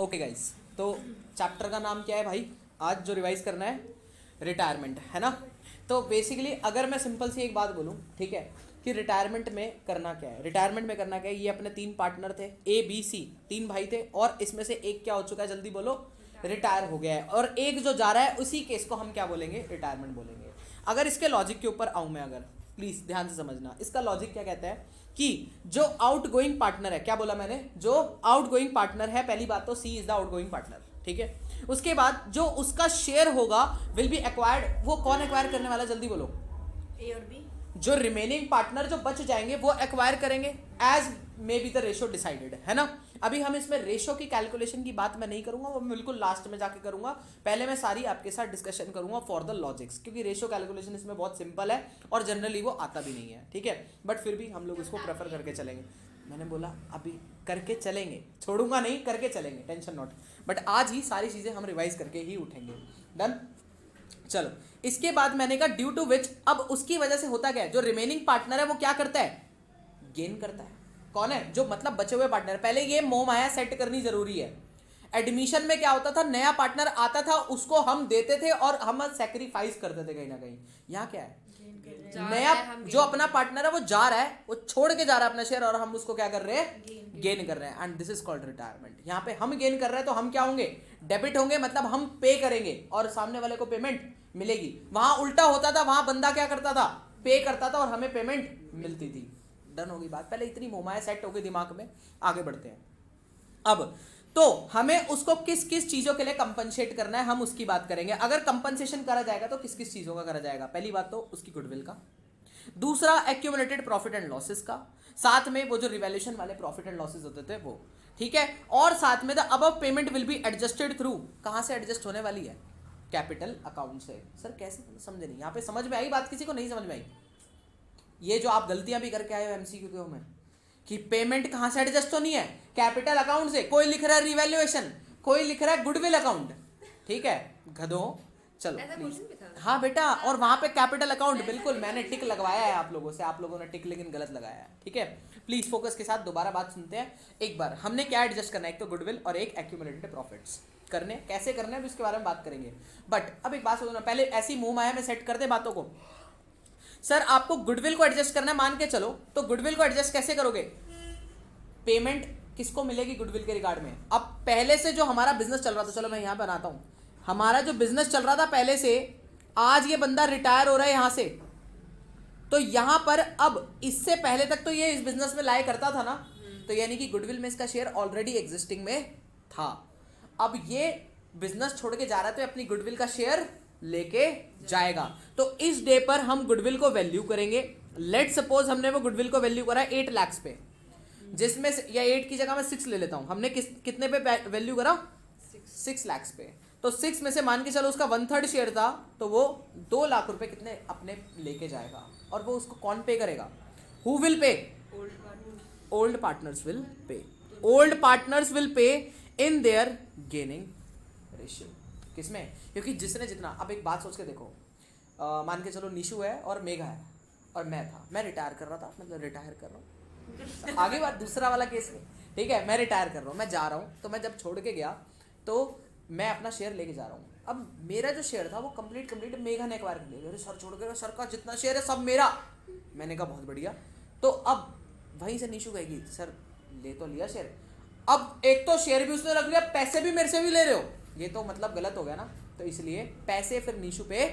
Okay guys, तो chapter का नाम क्या है भाई? आज जो रिवाइज करना है रिटायरमेंट, है ना। तो बेसिकली अगर मैं सिंपल सी एक बात बोलूँ, ठीक है, कि रिटायरमेंट में करना क्या है, रिटायरमेंट में करना क्या है। ये अपने 3 पार्टनर थे, ए बी सी, 3 भाई थे, और इसमें से एक क्या हो चुका है, जल्दी बोलो, रिटायर हो गया है, और एक जो जा रहा है उसी केस को हम क्या बोलेंगे, रिटायरमेंट बोलेंगे। अगर इसके लॉजिक के ऊपर आऊँ मैं, अगर प्लीज ध्यान से समझना, इसका लॉजिक क्या कहता है कि जो आउटगोइंग पार्टनर है, क्या बोला मैंने, जो आउटगोइंग पार्टनर है, पहली बात तो सी इज द आउटगोइंग पार्टनर, ठीक है। उसके बाद जो उसका शेयर होगा विल बी एक्वायर्ड, वो कौन एक्वायर करने वाला है, जल्दी बोलो, ए और बी। जो रिमेनिंग पार्टनर जो बच जाएंगे वो एक्वायर करेंगे as may be the ratio decided, है ना। अभी हम इसमें रेशो की कैलकुलेशन की बात मैं नहीं करूंगा, वो मैं बिल्कुल लास्ट में जाके करूंगा। पहले मैं सारी आपके साथ डिस्कशन करूंगा फॉर द लॉजिक्स, क्योंकि रेशो कैलकुलेशन इसमें बहुत सिंपल है और जनरली वो आता भी नहीं है, ठीक है। बट फिर भी हम लोग इसको प्रेफर करके चलेंगे। मैंने बोला अभी करके चलेंगे, छोड़ूंगा नहीं, करके चलेंगे, टेंशन नॉट। बट आज ही सारी चीज़ें हम रिवाइज करके ही उठेंगे। डन। चलो, इसके बाद मैंने कहा ड्यू टू विच, अब उसकी वजह से होता क्या है, जो रिमेनिंग पार्टनर है वो क्या करता है, गेन करता है। कौन है, जो मतलब बचे हुए पार्टनर। पहले ये मोह माया सेट करनी जरूरी है। एडमिशन में क्या होता था, नया पार्टनर आता था, उसको हम देते थे और हम सेक्रीफाइस करते थे कहीं ना कहीं। यहाँ क्या है, नया जो अपना पार्टनर है वो जा रहा है, वो छोड़ के जा रहा है अपना शेयर, और हम उसको क्या कर रहे हैं, गेन कर रहे हैं। And this is called retirement. यहाँ पे हम गेन कर रहे हैं तो हम क्या होंगे, डेबिट होंगे, मतलब हम पे करेंगे और सामने वाले को पेमेंट मिलेगी। वहां उल्टा होता था, वहां बंदा क्या करता था, पे करता था और हमें पेमेंट मिलती थी। डन होगी बात। पहले इतनी मोमाया सेट हो गई दिमाग में, आगे बढ़ते हैं। अब तो हमें उसको किस किस चीजों के लिए कंपनसेट करना है, हम उसकी बात करेंगे। अगर कंपनसेशन करा जाएगा तो किस किस चीजों का करा जाएगा। पहली बात तो उसकी गुडविल का, दूसरा एक्यूमुलेटेड प्रॉफिट एंड लॉसेस का, साथ में वो जो रिवैल्यूएशन वाले प्रॉफिट एंड लॉसेस होते थे वो, ठीक है। और साथ में the above payment will be adjusted through, कहां से एडजस्ट होने वाली है, कैपिटल अकाउंट से। सर कैसे, समझे नहीं, यहाँ पे समझ में आई बात, किसी को नहीं समझ में आई? ये जो आप गलतियां भी करके आए हो एमसीक्यू में, कि पेमेंट कहां से एडजस्ट होनी है, कैपिटल अकाउंट से। कोई लिख रहा है रिवैल्यूएशन, कोई लिख रहा है गुडविल अकाउंट, ठीक है गधों। चलो प्लीज, हाँ बेटा, और वहां पे कैपिटल अकाउंट, बिल्कुल मैंने टिक लगवाया है आप लोगों से, आप लोगों ने टिक लेकिन गलत लगाया है, ठीक है। प्लीज फोकस के साथ दोबारा बात सुनते हैं एक बार। हमने क्या एडजस्ट करना है, एक तो गुडविल और एक एक्यूमुलेटेड प्रॉफिट्स करने, कैसे करना है उसके बारे में बात करेंगे। बट अब एक बात सुनो ना, पहले ऐसी मुंह माया में सेट कर दे बातों को। सर आपको गुडविल को एडजस्ट करना है, मान के चलो, तो गुडविल को एडजस्ट कैसे करोगे, पेमेंट किसको मिलेगी गुडविल के रिगार्ड में। अब पहले से जो हमारा बिजनेस चल रहा था, चलो मैं यहां पर बनाता हूं, हमारा जो बिजनेस चल रहा था पहले से, आज ये बंदा रिटायर हो रहा है यहां से, तो यहां पर अब इससे पहले तक तो ये इस बिजनेस में लाया करता था ना, तो यानी कि गुडविल में इसका शेयर ऑलरेडी एग्जिस्टिंग में था। अब ये बिजनेस छोड़ के जा रहा है तो अपनी गुडविल का शेयर लेके जाएगा। तो इस डे पर हम गुडविल को वैल्यू करेंगे। लेट सपोज हमने वो गुडविल को वैल्यू करा 8 लाख पे, जिसमें से, या 8 की जगह मैं 6 ले लेता हूं, हमने कितने पे वैल्यू करा, 6 लाख पे। तो 6 में से मान के चलो उसका 1/3 शेयर था, तो वो 2 लाख रुपए कितने अपने लेके जाएगा, और वो उसको कौन पे करेगा, who will pay, old partners will pay. Old partners will pay in their gaining ratio. किसमें, क्योंकि जिसने जितना, अब एक बात सोच के देखो, मान के चलो निशु है और मेघा है और मैं था, मैं रिटायर कर रहा था, मतलब रिटायर कर रहा हूँ आगे बात दूसरा वाला केस में, ठीक है, मैं रिटायर कर रहा हूँ, मैं जा रहा हूँ, तो मैं जब छोड़ के गया तो मैं अपना शेयर लेके जा रहा हूँ। अब मेरा जो शेयर था वो कंप्लीट मेघा ने एक्वायर कर लिया। अरे सर छोड़ के, सर का जितना शेयर है सब मेरा। मैंने कहा बहुत बढ़िया। तो अब वहीं से निशु कहेगी सर ले तो लिया शेयर, अब एक तो शेयर भी उसने रख लिया, पैसे भी मेरे से भी ले रहे हो, ये तो मतलब गलत हो गया ना। तो इसलिए पैसे फिर निशु पे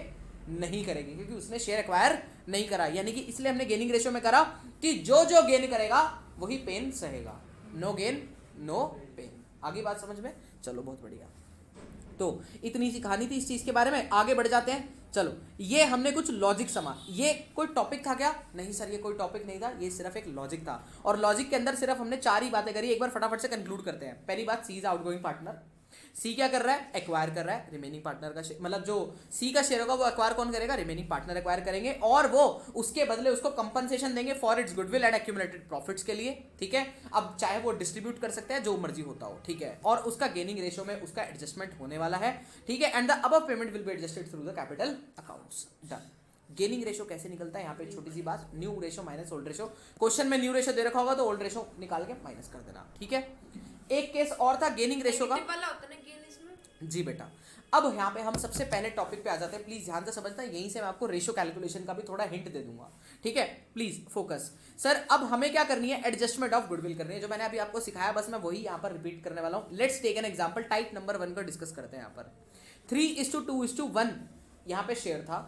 नहीं करेगी, क्योंकि उसने शेयर एक्वायर नहीं करा। यानी कि इसलिए हमने गेनिंग रेशियो में करा कि जो जो गेन करेगा वही पेन सहेगा, नो गेन नो पेन। आगे बात समझ में, चलो बहुत बढ़िया। तो इतनी सी कहानी थी इस चीज के बारे में, आगे बढ़ जाते हैं। चलो, ये हमने कुछ लॉजिक समा, ये कोई टॉपिक था क्या, नहीं सर ये कोई टॉपिक नहीं था, ये सिर्फ एक लॉजिक था। और लॉजिक के अंदर सिर्फ हमने 4 ही बातें करी, एक बार फटाफट से कंक्लूड करते हैं। पहली बात, सी इज आउटगोइंग पार्टनर। सी क्या कर रहा है, एक्वायर कर रहा है रिमेनिंग पार्टनर का, मतलब जो सी का शेयर होगा वो एक्वायर कौन करेगा, रिमेनिंग पार्टनर एक्वायर करेंगे, और वो उसके बदले उसको कंपनसेशन देंगे for its goodwill and accumulated profits के लिए, ठीक है। अब चाहे वो डिस्ट्रीब्यूट कर सकते हैं, जो मर्जी होता हो, ठीक है, और उसका गेनिंग रेशियो में उसका एडजस्टमेंट होने वाला है, ठीक है। And the above payment will be adjusted through the capital accounts. Done. Gaining ratio कैसे निकलता है, यहाँ पे छोटी सी बात, new ratio minus old ratio. Question में न्यू रेशियो दे रखा होगा तो ओल्ड रेशियो निकाल के माइनस कर देना, ठीक है। एक केस और था गेनिंग रेशो का। वाला होता है ना गेन इसमें। जी बेटा, अब यहाँ पे हम सबसे पहले टॉपिक पे आ जाते हैं, प्लीज ध्यान से समझना, यहीं से मैं आपको रेशो कैलकुलेशन का भी थोड़ा हिंट दे दूंगा, ठीक है, प्लीज फोकस। सर अब हमें क्या करनी है, एडजस्टमेंट ऑफ गुडविल करनी है, जो मैंने अभी आपको सिखाया बस मैं वही यहाँ पर रिपीट करने वाला हूँ। Let's take an example, type number 1 को डिस्कस करते हैं। यहाँ पर 3:2:1 यहाँ पे शेयर था।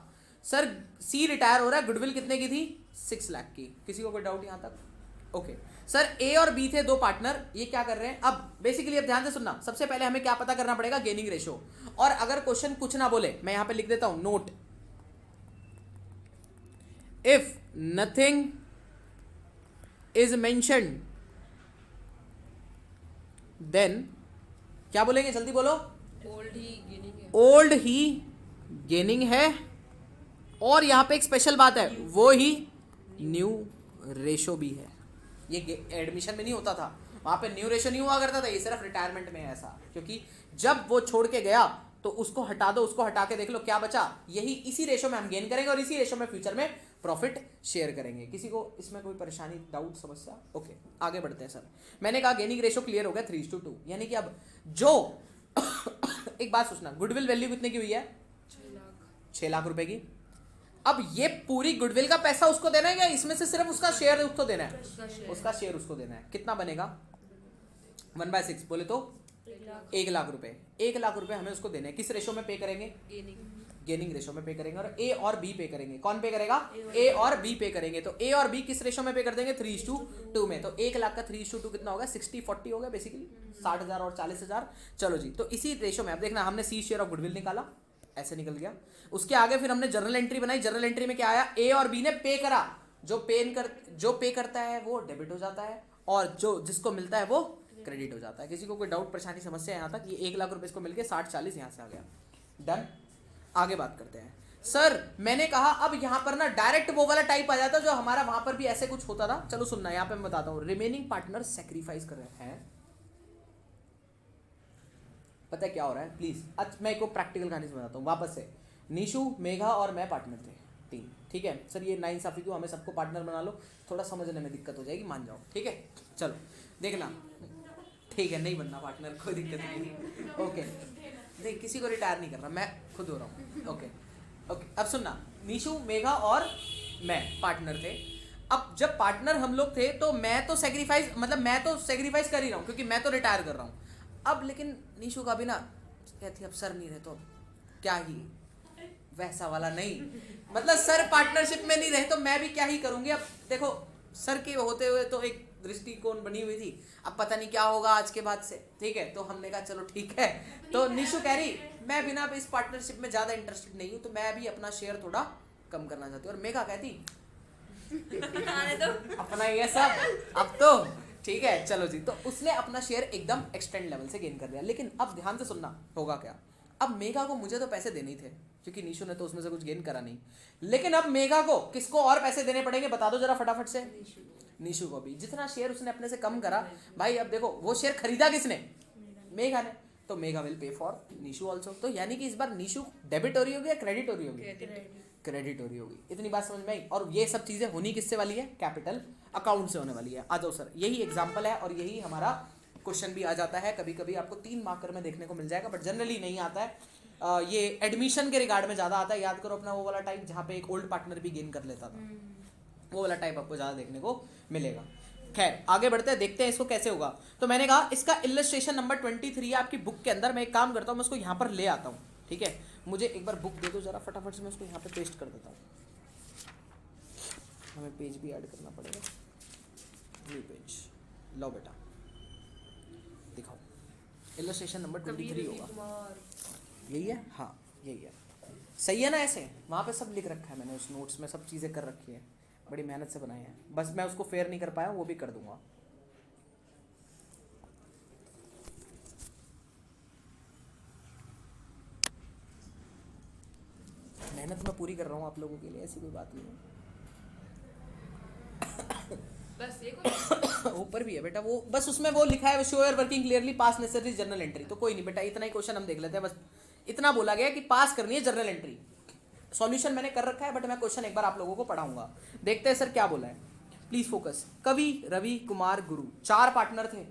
सर सी रिटायर हो रहा है, गुडविल कितने की थी, 6 लाख की। किसी को कोई डाउट यहाँ तक? ओके सर, ए और बी थे दो पार्टनर, ये क्या कर रहे हैं, अब बेसिकली अब ध्यान से सुनना, सबसे पहले हमें क्या पता करना पड़ेगा, गेनिंग रेशो। और अगर क्वेश्चन कुछ ना बोले, मैं यहां पे लिख देता हूं note, if nothing is mentioned then क्या बोलेंगे, जल्दी बोलो। ओल्ड ही गेनिंग है। ओल्ड ही गेनिंग है, और यहां पे एक स्पेशल बात है, वो ही न्यू रेशो भी है। ये एडमिशन में नहीं होता था, वहां पे न्यू रेशो नहीं हुआ करता था, ये सिर्फ रिटायरमेंट में है ऐसा, क्योंकि जब वो छोड़ के गया तो उसको हटा दो, उसको हटा के देख लो क्या बचा, यही इसी रेशो में हम गेन करेंगे और इसी रेशो में फ्यूचर में प्रॉफिट शेयर करेंगे। किसी को इसमें कोई परेशानी, डाउट, समस्या? ओके आगे बढ़ते हैं सर। मैंने कहा गेनिंग रेशो क्लियर हो गया 3:2, यानी कि अब जो एक बात सोचना, गुडविल वैल्यू कितने की हुई है, 6 लाख रुपए की। अब ये पूरी गुडविल का पैसा उसको देना है या इसमें से सिर्फ उसका शेयर उसको देना है, उसका शेयर उसको देना है। कितना बनेगा, 1/6 बोले तो 1 लाख रुपए। 1 लाख रुपए हमें उसको देने हैं, किस रेशो में पे करेंगे, गेनिंग रेशो में पे करेंगे, और ए और बी पे करेंगे। कौन पे करेगा, ए और बी पे करेंगे। तो ए और बी किस रेशो में पे कर देंगे, 3:2 में। तो 1 लाख का 3:2 कितना होगा, 60-40 होगा बेसिकली, 60,000 और 40,000। चलो जी, तो इसी रेशो में अब देखना, हमने सी शेयर ऑफ गुडविल निकाला, ऐसे निकल गया। उसके आगे फिर हमने जर्नल एंट्री बनाई, जर्नल एंट्री में क्या आया, ए और बी ने पे करा, जो पे करता है वो डेबिट हो जाता है, और जो जिसको मिलता है वो क्रेडिट हो जाता है। किसी को कोई डाउट, परेशानी, समस्या यहाँ तक? ये 1 लाख रुपए इसको मिलके 60-40 यहाँ से आ गया, डन। आगे बात करते हैं। सर मैंने कहा अब यहाँ पर ना डायरेक्ट वो वाला टाइप आ जाता जो हमारा वहां पर भी ऐसे कुछ होता था। चलो सुनना, यहाँ पे मैं बताता हूँ, रिमेनिंग पार्टनर सेक्रीफाइस कर रहे हैं। पता है क्या हो रहा है, प्लीज मैं एक प्रैक्टिकल कहानी से बताता हूँ वापस से। निशु, मेघा और मैं पार्टनर थे, 3, ठीक है सर। ये नाइंसाफी क्यों, हमें सबको पार्टनर बना लो, थोड़ा समझने में दिक्कत हो जाएगी, मान जाओ, ठीक है। चलो देखना, ठीक है नहीं बनना पार्टनर, कोई दिक्कत नहीं, ओके। देख किसी को रिटायर नहीं करना, मैं खुद हो रहा हूँ, ओके ओके। अब सुनना, निशु, मेघा और मैं पार्टनर थे। अब जब पार्टनर हम लोग थे तो मैं तो सेक्रीफाइस कर ही रहा हूँ, क्योंकि मैं तो रिटायर कर रहा हूँ। अब लेकिन निशु का भी ना कहती अब सर नहीं रहे तो क्या ही, वैसा वाला नहीं, मतलब सर पार्टनरशिप में नहीं रहे तो मैं भी क्या ही करूंगी। अब देखो सर के होते हुए तो एक दृष्टिकोण बनी हुई थी, अब पता नहीं क्या होगा आज के बाद से, ठीक है। तो हमने कहा चलो ठीक है। तो निशु कह रही मैं भी ना इस पार्टनरशिप में ज्यादा इंटरेस्टेड नहीं हूँ, तो मैं भी अपना शेयर थोड़ा कम करना चाहती हूँ। और मेघा कहती अपना ये सब अब तो ठीक है, चलो जी। तो उसने अपना शेयर एकदम एक्सटेंड लेवल से गेन कर लिया। लेकिन अब ध्यान से सुनना, होगा क्या, अब मेघा को मुझे तो पैसे देने ही थे, क्योंकि निशु ने तो उसमें से कुछ गेन करा नहीं। लेकिन अब मेघा को किसको और पैसे देने पड़ेंगे, बता दो जरा फटाफट से। निशु को भी, जितना शेयर उसने अपने से कम करा भाई। अब देखो वो शेयर खरीदा किसने, मेघा ने, तो Megha will pay for Nishu also. तो यानी कि इस बार निशु डेबिट हो रही होगी या क्रेडिट हो रही होगी, क्रेडिट हो रही होगी। इतनी बात समझ में आई। और ये सब चीजें होनी किससे वाली है, कैपिटल अकाउंट से होने वाली है। आ जाओ सर, यही एग्जांपल है और यही हमारा क्वेश्चन भी आ जाता है। कभी कभी आपको 3 मार्कर में देखने को मिल जाएगा, बट जनरली नहीं आता है। ये एडमिशन के रिगार्ड में ज्यादा आता है। याद करो अपना वो वाला टाइप जहाँ पे एक ओल्ड पार्टनर भी गेन कर लेता था, वो वाला टाइप आपको ज्यादा देखने को मिलेगा। खैर आगे बढ़ते हैं, देखते हैं इसको कैसे होगा। तो मैंने कहा इसका इलस्ट्रेशन नंबर 23 है आपकी बुक के अंदर। मैं एक काम करता हूँ, मैं उसको यहाँ पर ले आता हूँ, ठीक है। मुझे एक बार बुक दे दो जरा फटाफट से, मैं उसको यहाँ पे पेस्ट कर देता हूँ। हमें पेज भी ऐड करना पड़ेगा, न्यू पेज। लो बेटा दिखाओ, इलस्ट्रेशन नंबर 23 होगा, यही है, हाँ यही है। सही है ना, ऐसे वहाँ पे सब लिख रखा है मैंने, उस नोट्स में सब चीज़ें कर रखी है, बड़ी मेहनत से बनाए हैं। बस मैं उसको फेयर नहीं कर पाया, वो भी कर दूंगा। मेहनत मैं पूरी कर रहा हूँ आप लोगों के लिए, ऐसी कोई बात नहीं है। बस एक ऊपर भी है बेटा वो, बस उसमें वो लिखा है show your working clearly, pass necessary journal entry. तो कोई नहीं बेटा, इतना ही क्वेश्चन हम देख लेते हैं। बस इतना बोला गया कि पास करनी है जर्नल एंट्री। सॉल्यूशन मैंने कर रखा है, बट मैं क्वेश्चन एक बार आप लोगों को पढ़ाऊंगा। देखते हैं सर क्या बोला है, प्लीज फोकस। कवि, रवि, कुमार, गुरु, 4 पार्टनर थे,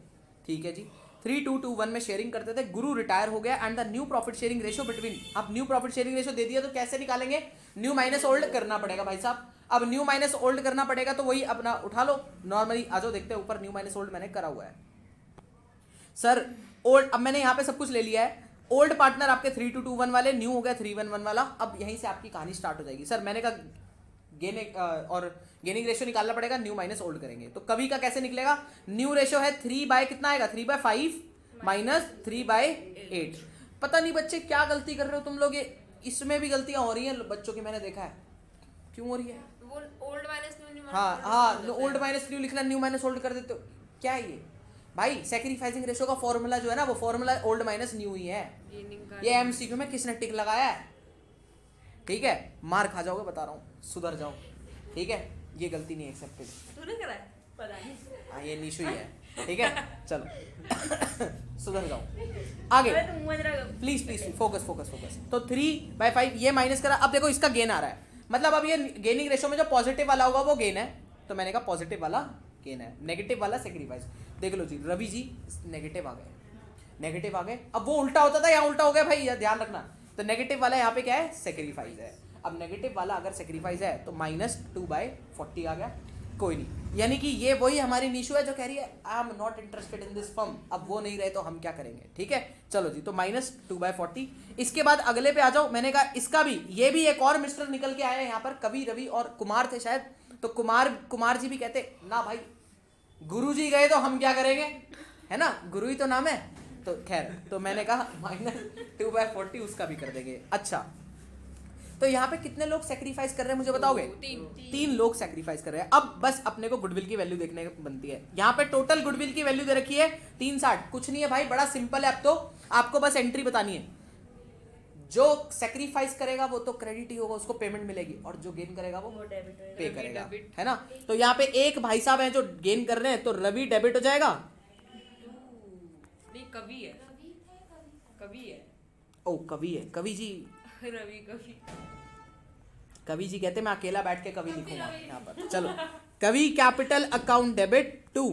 ठीक है जी। 3:2:1 में शेयरिंग करते थे, गुरु रिटायर हो गया and the new profit sharing ratio between, अब न्यू प्रॉफिट शेयरिंग रेशियो दे दिया तो कैसे निकालेंगे, न्यू माइनस ओल्ड करना पड़ेगा भाई साहब। अब न्यू माइनस ओल्ड करना पड़ेगा तो वही अपना उठा लो नॉर्मली, आ जाओ देखते हैं ऊपर न्यू माइनस ओल्ड मैंने करा हुआ है सर। ओल्ड, अब मैंने यहाँ पे सब कुछ ले लिया है, ओल्ड पार्टनर आपके 3:2:1 वाले, न्यू हो गया 3:1:1 वाला। अब यहीं से आपकी कहानी स्टार्ट हो जाएगी। सर मैंने कहा गेनिंग और गेनिंग रेशियो निकालना पड़ेगा, न्यू माइनस ओल्ड करेंगे तो कभी का कैसे निकलेगा, न्यू रेशियो है 3 बाय कितना आएगा 3/5 माइनस 3/8। पता नहीं बच्चे क्या गलती कर रहे हो तुम लोग, ये इसमें भी गलतियां हो रही हैं बच्चों की, मैंने देखा है क्यों हो रही है। वो ओल्ड माइनस न्यू हाँ ओल्ड माइनस न्यू लिखना, न्यू माइनस ओल्ड कर देते हो, क्या है ये भाई। सैक्रिफाइसिंग रेशियो का फॉर्मूला जो है ना वो फॉर्मूला ओल्ड माइनस न्यू ही है। ये एमसीक्यू में किसने टिक लगाया है, ठीक है, मार खा जाओगे बता रहा हूँ, सुधर जाओ, ठीक है, ये गलती नहीं एक्सेप्टेड। तूने करा है पता नहीं, हाँ ये निशु ही है, ठीक है चलो सुधर जाओ आगे, please please focus focus focus. तो 3/5 ये माइनस करा, अब देखो इसका गेन आ रहा है, मतलब अब ये गेनिंग रेशियो में जो पॉजिटिव वाला होगा वो गेन है, तो मैंने कहा पॉजिटिव वाला गेन है, नेगेटिव वाला सेक्रीफाइस। देख लो जी रवि जी नेगेटिव आ गए, नेगेटिव आ गए, अब वो उल्टा होता था यहाँ उल्टा हो गया भाई, यह ध्यान रखना। तो नेगेटिव वाला यहाँ पे क्या है, सेक्रीफाइस है। अब नेगेटिव वाला अगर सेक्रीफाइस है तो -2/40 आ गया, कोई नहीं, यानी कि ये वही हमारी निशु है जो कह रही है I am not interested in this firm. अब वो नहीं रहे तो हम क्या करेंगे, ठीक है चलो जी, तो -2/40। इसके बाद अगले पे आ जाओ, मैंने कहा इसका भी, ये भी एक और मिस्टर निकल के आया यहाँ पर, कवि रवि और कुमार थे शायद, तो कुमार जी भी कहते ना भाई गुरु जी गए तो हम क्या करेंगे, है ना, गुरु ही तो नाम है, तो खैर, तो मैंने कहा -2/40 उसका भी कर देंगे। अच्छा तो यहाँ पे कितने लोग सेक्रीफाइस कर रहे हैं मुझे बताओगे, 3 लोग सेक्रीफाइस कर रहे हैं। अब बस अपने को गुडविल की वैल्यू देखने बनती है, यहाँ पे टोटल गुडविल की वैल्यू दे रखी है 360, कुछ नहीं है भाई, बड़ा सिंपल है। अब तो आपको बस एंट्री बतानी है, जो सेक्रीफाइस करेगा वो तो क्रेडिट ही होगा, उसको पेमेंट मिलेगी, और जो गेन करेगा वो पे करेगा, है ना। तो यहाँ पे एक भाई साहब हैं जो गेन कर रहे हैं, तो रवि डेबिट हो जाएगा, नहीं कवि है, कवि है, ओ कवि है, कवि जी, रवि कवि, कवि जी कहते मैं अकेला बैठ के कवि लिखूंगा यहाँ पर। चलो Kavi capital account debit to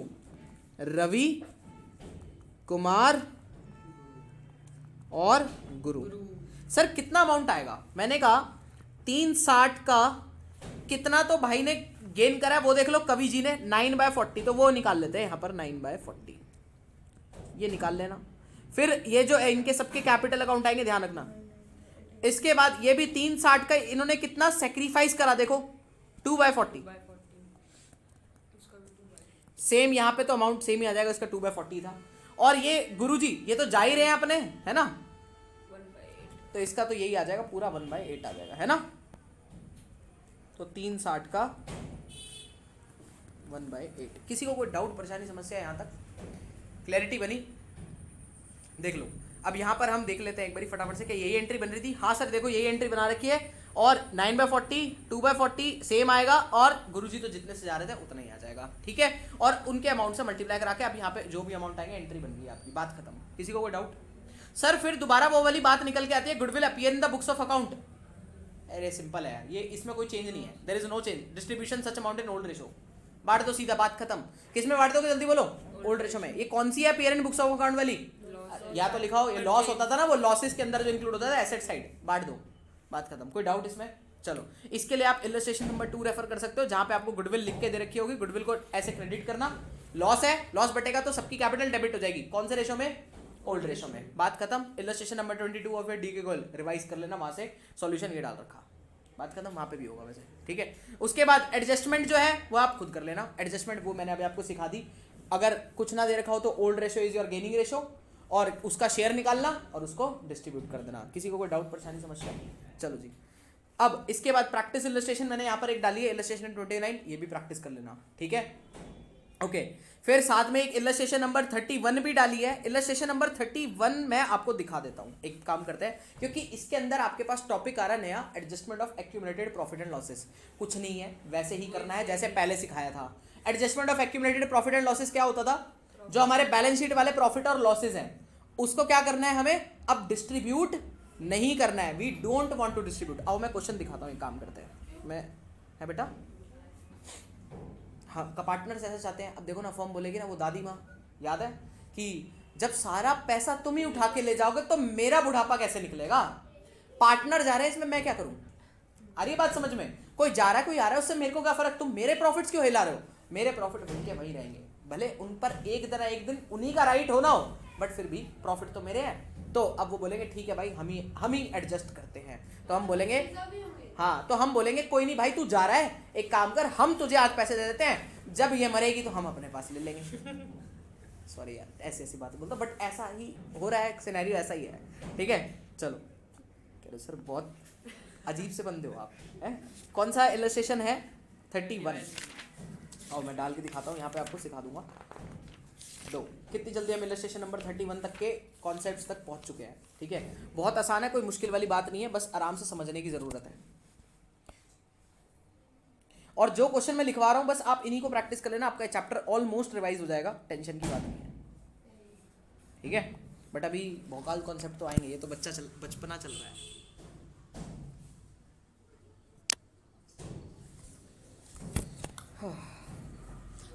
Ravi Kumar और गुरु। सर कितना अमाउंट आएगा, मैंने कहा 360 का कितना तो भाई ने गेन करा है वो देख लो, कवि जी ने 9/40, तो वो निकाल लेते हैं यहाँ पर 9/40, ये निकाल लेना। फिर ये जो इनके सबके कैपिटल अकाउंट आएंगे ध्यान रखना। इसके बाद ये भी 360 का इन्होंने कितना सेक्रीफाइस करा देखो 2/40, सेम यहाँ पे तो अमाउंट सेम ही आ जाएगा, इसका 2/40 था। और ये गुरुजी ये तो जा ही रहे हैं अपने, है ना, 1/8, तो इसका तो यही आ जाएगा पूरा 1/8 आ जाएगा, है ना। तो 360 का 1/8। किसी को कोई डाउट परेशानी समस्या यहाँ तक क्लैरिटी बनी, देख लो। अब यहाँ पर हम देख लेते हैं एक बारी फटाफट से कि यही एंट्री बन रही थी, हाँ सर देखो यही एंट्री बना रखी है, और 9/40 2/40 सेम आएगा, और गुरुजी तो जितने से जा रहे थे उतना ही आ जाएगा, ठीक है। और उनके अमाउंट से मल्टीप्लाई करा के अब यहाँ पे जो भी अमाउंट आएंगे एंट्री बन गई आपकी, बात खत्म। किसी को कोई डाउट। सर फिर दोबारा वो वाली बात निकल के आती है, goodwill appear in the books of account. अरे सिंपल है ये, इसमें कोई चेंज नहीं है, there is no change, distribution such amount in old ratio, बांट दो सीधा, बात खत्म। किस में बांट दोगे जल्दी बोलो, ओल्ड रेशो में। ये कौन सी है appear in books of account वाली, या तो लिखाओ, ये लॉस होता था ना, वो लॉसेस के अंदर जो इंक्लूड होता था एसेट साइड, बांट दो, बात खत्म। कोई डाउट इसमें। चलो इसके लिए आप इलस्ट्रेशन नंबर 2 रेफर कर सकते हो, जहां पे आपको गुडविल लिख के दे रखी होगी, गुडविल को ऐसे क्रेडिट करना, लॉस है, लॉस बटेगा तो सबकी कैपिटल डेबिट हो जाएगी, कौन से रेशो में, ओल्ड रेशो में, बात खत्म। इलस्ट्रेशन नंबर 22 ऑफ डी के गोल रिवाइज कर लेना, वहां से सॉल्यूशन ये डाल रखा, बात खत्म, वहां पे भी होगा वैसे, ठीक है। उसके बाद एडजस्टमेंट जो है वो आप खुद कर लेना, एडजस्टमेंट वो मैंने अभी आपको सिखा दी। अगर कुछ ना दे रखा हो तो old ratio is your gaining ratio, और उसका शेयर निकालना और उसको डिस्ट्रीब्यूट कर देना। किसी को कोई डाउट परेशानी समस्या। चलो जी, अब इसके बाद प्रैक्टिस इलस्ट्रेशन मैंने यहाँ पर एक डाली है, इलस्ट्रेशन 29, ये भी प्रैक्टिस कर लेना, ठीक है, ओके। फिर साथ में एक इलस्ट्रेशन नंबर 31 भी डाली है। इलस्ट्रेशन नंबर 31 मैं आपको दिखा देता हूँ, एक काम करते हैं, क्योंकि इसके अंदर आपके पास टॉपिक आ रहा है नया, adjustment of accumulated profit and losses. कुछ नहीं है, वैसे ही करना है जैसे पहले सिखाया था। Adjustment of accumulated profit and losses क्या होता था, जो हमारे बैलेंस शीट वाले प्रॉफिट और लॉसेज हैं उसको क्या करना है हमें, अब डिस्ट्रीब्यूट नहीं करना है, we don't want to distribute. आओ मैं क्वेश्चन दिखाता हूँ, एक काम करते हैं, मैं है बेटा, हाँ का पार्टनर्स ऐसा चाहते हैं। अब देखो ना फॉर्म बोलेगी ना वो दादी माँ, याद है कि जब सारा पैसा तुम ही उठा के ले जाओगे तो मेरा बुढ़ापा कैसे निकलेगा? पार्टनर जा रहे हैं, इसमें मैं क्या करूं? आ रही है बात समझ में? कोई जा रहा है कोई आ रहा है, उससे मेरे को क्या फर्क? तुम मेरे प्रॉफिट्स क्यों हिला रहे हो? मेरे प्रॉफिट वहीं के वहीं रहेंगे, भले उन पर एक दिन उन्हीं का राइट होना हो, बट फिर भी प्रॉफिट तो मेरे हैं। तो अब वो बोलेंगे ठीक है भाई, हम ही एडजस्ट करते हैं। तो हम बोलेंगे हाँ, तो हम बोलेंगे कोई नहीं भाई, तू जा रहा है, एक काम कर, हम तुझे आज पैसे दे देते हैं, जब ये मरेगी तो हम अपने पास ले लेंगे। सॉरी यार, ऐसी ऐसी बात बोलता, बट ऐसा ही हो रहा है, सिनेरियो ऐसा ही है। ठीक है, चलो। कह रहे सर बहुत अजीब से बंदे हो आप, है? कौन सा इलस्ट्रेशन है? 31। और मैं डाल के दिखाता हूँ यहाँ पे, आपको सिखा दूंगा। दो कितनी जल्दी हम इलस्ट्रेशन नंबर 31 तक के कॉन्सेप्ट्स तक पहुँच चुके हैं। ठीक है, बहुत आसान है, कोई मुश्किल वाली बात नहीं है, बस आराम से समझने की ज़रूरत है। और जो क्वेश्चन मैं लिखवा रहा हूँ बस आप इन्हीं को प्रैक्टिस कर लेना, आपका चैप्टर ऑलमोस्ट रिवाइज हो जाएगा, टेंशन की बात नहीं है। ठीक है, बट अभी भोकाल कॉन्सेप्ट तो आएंगे, ये तो बचपना चल रहा है।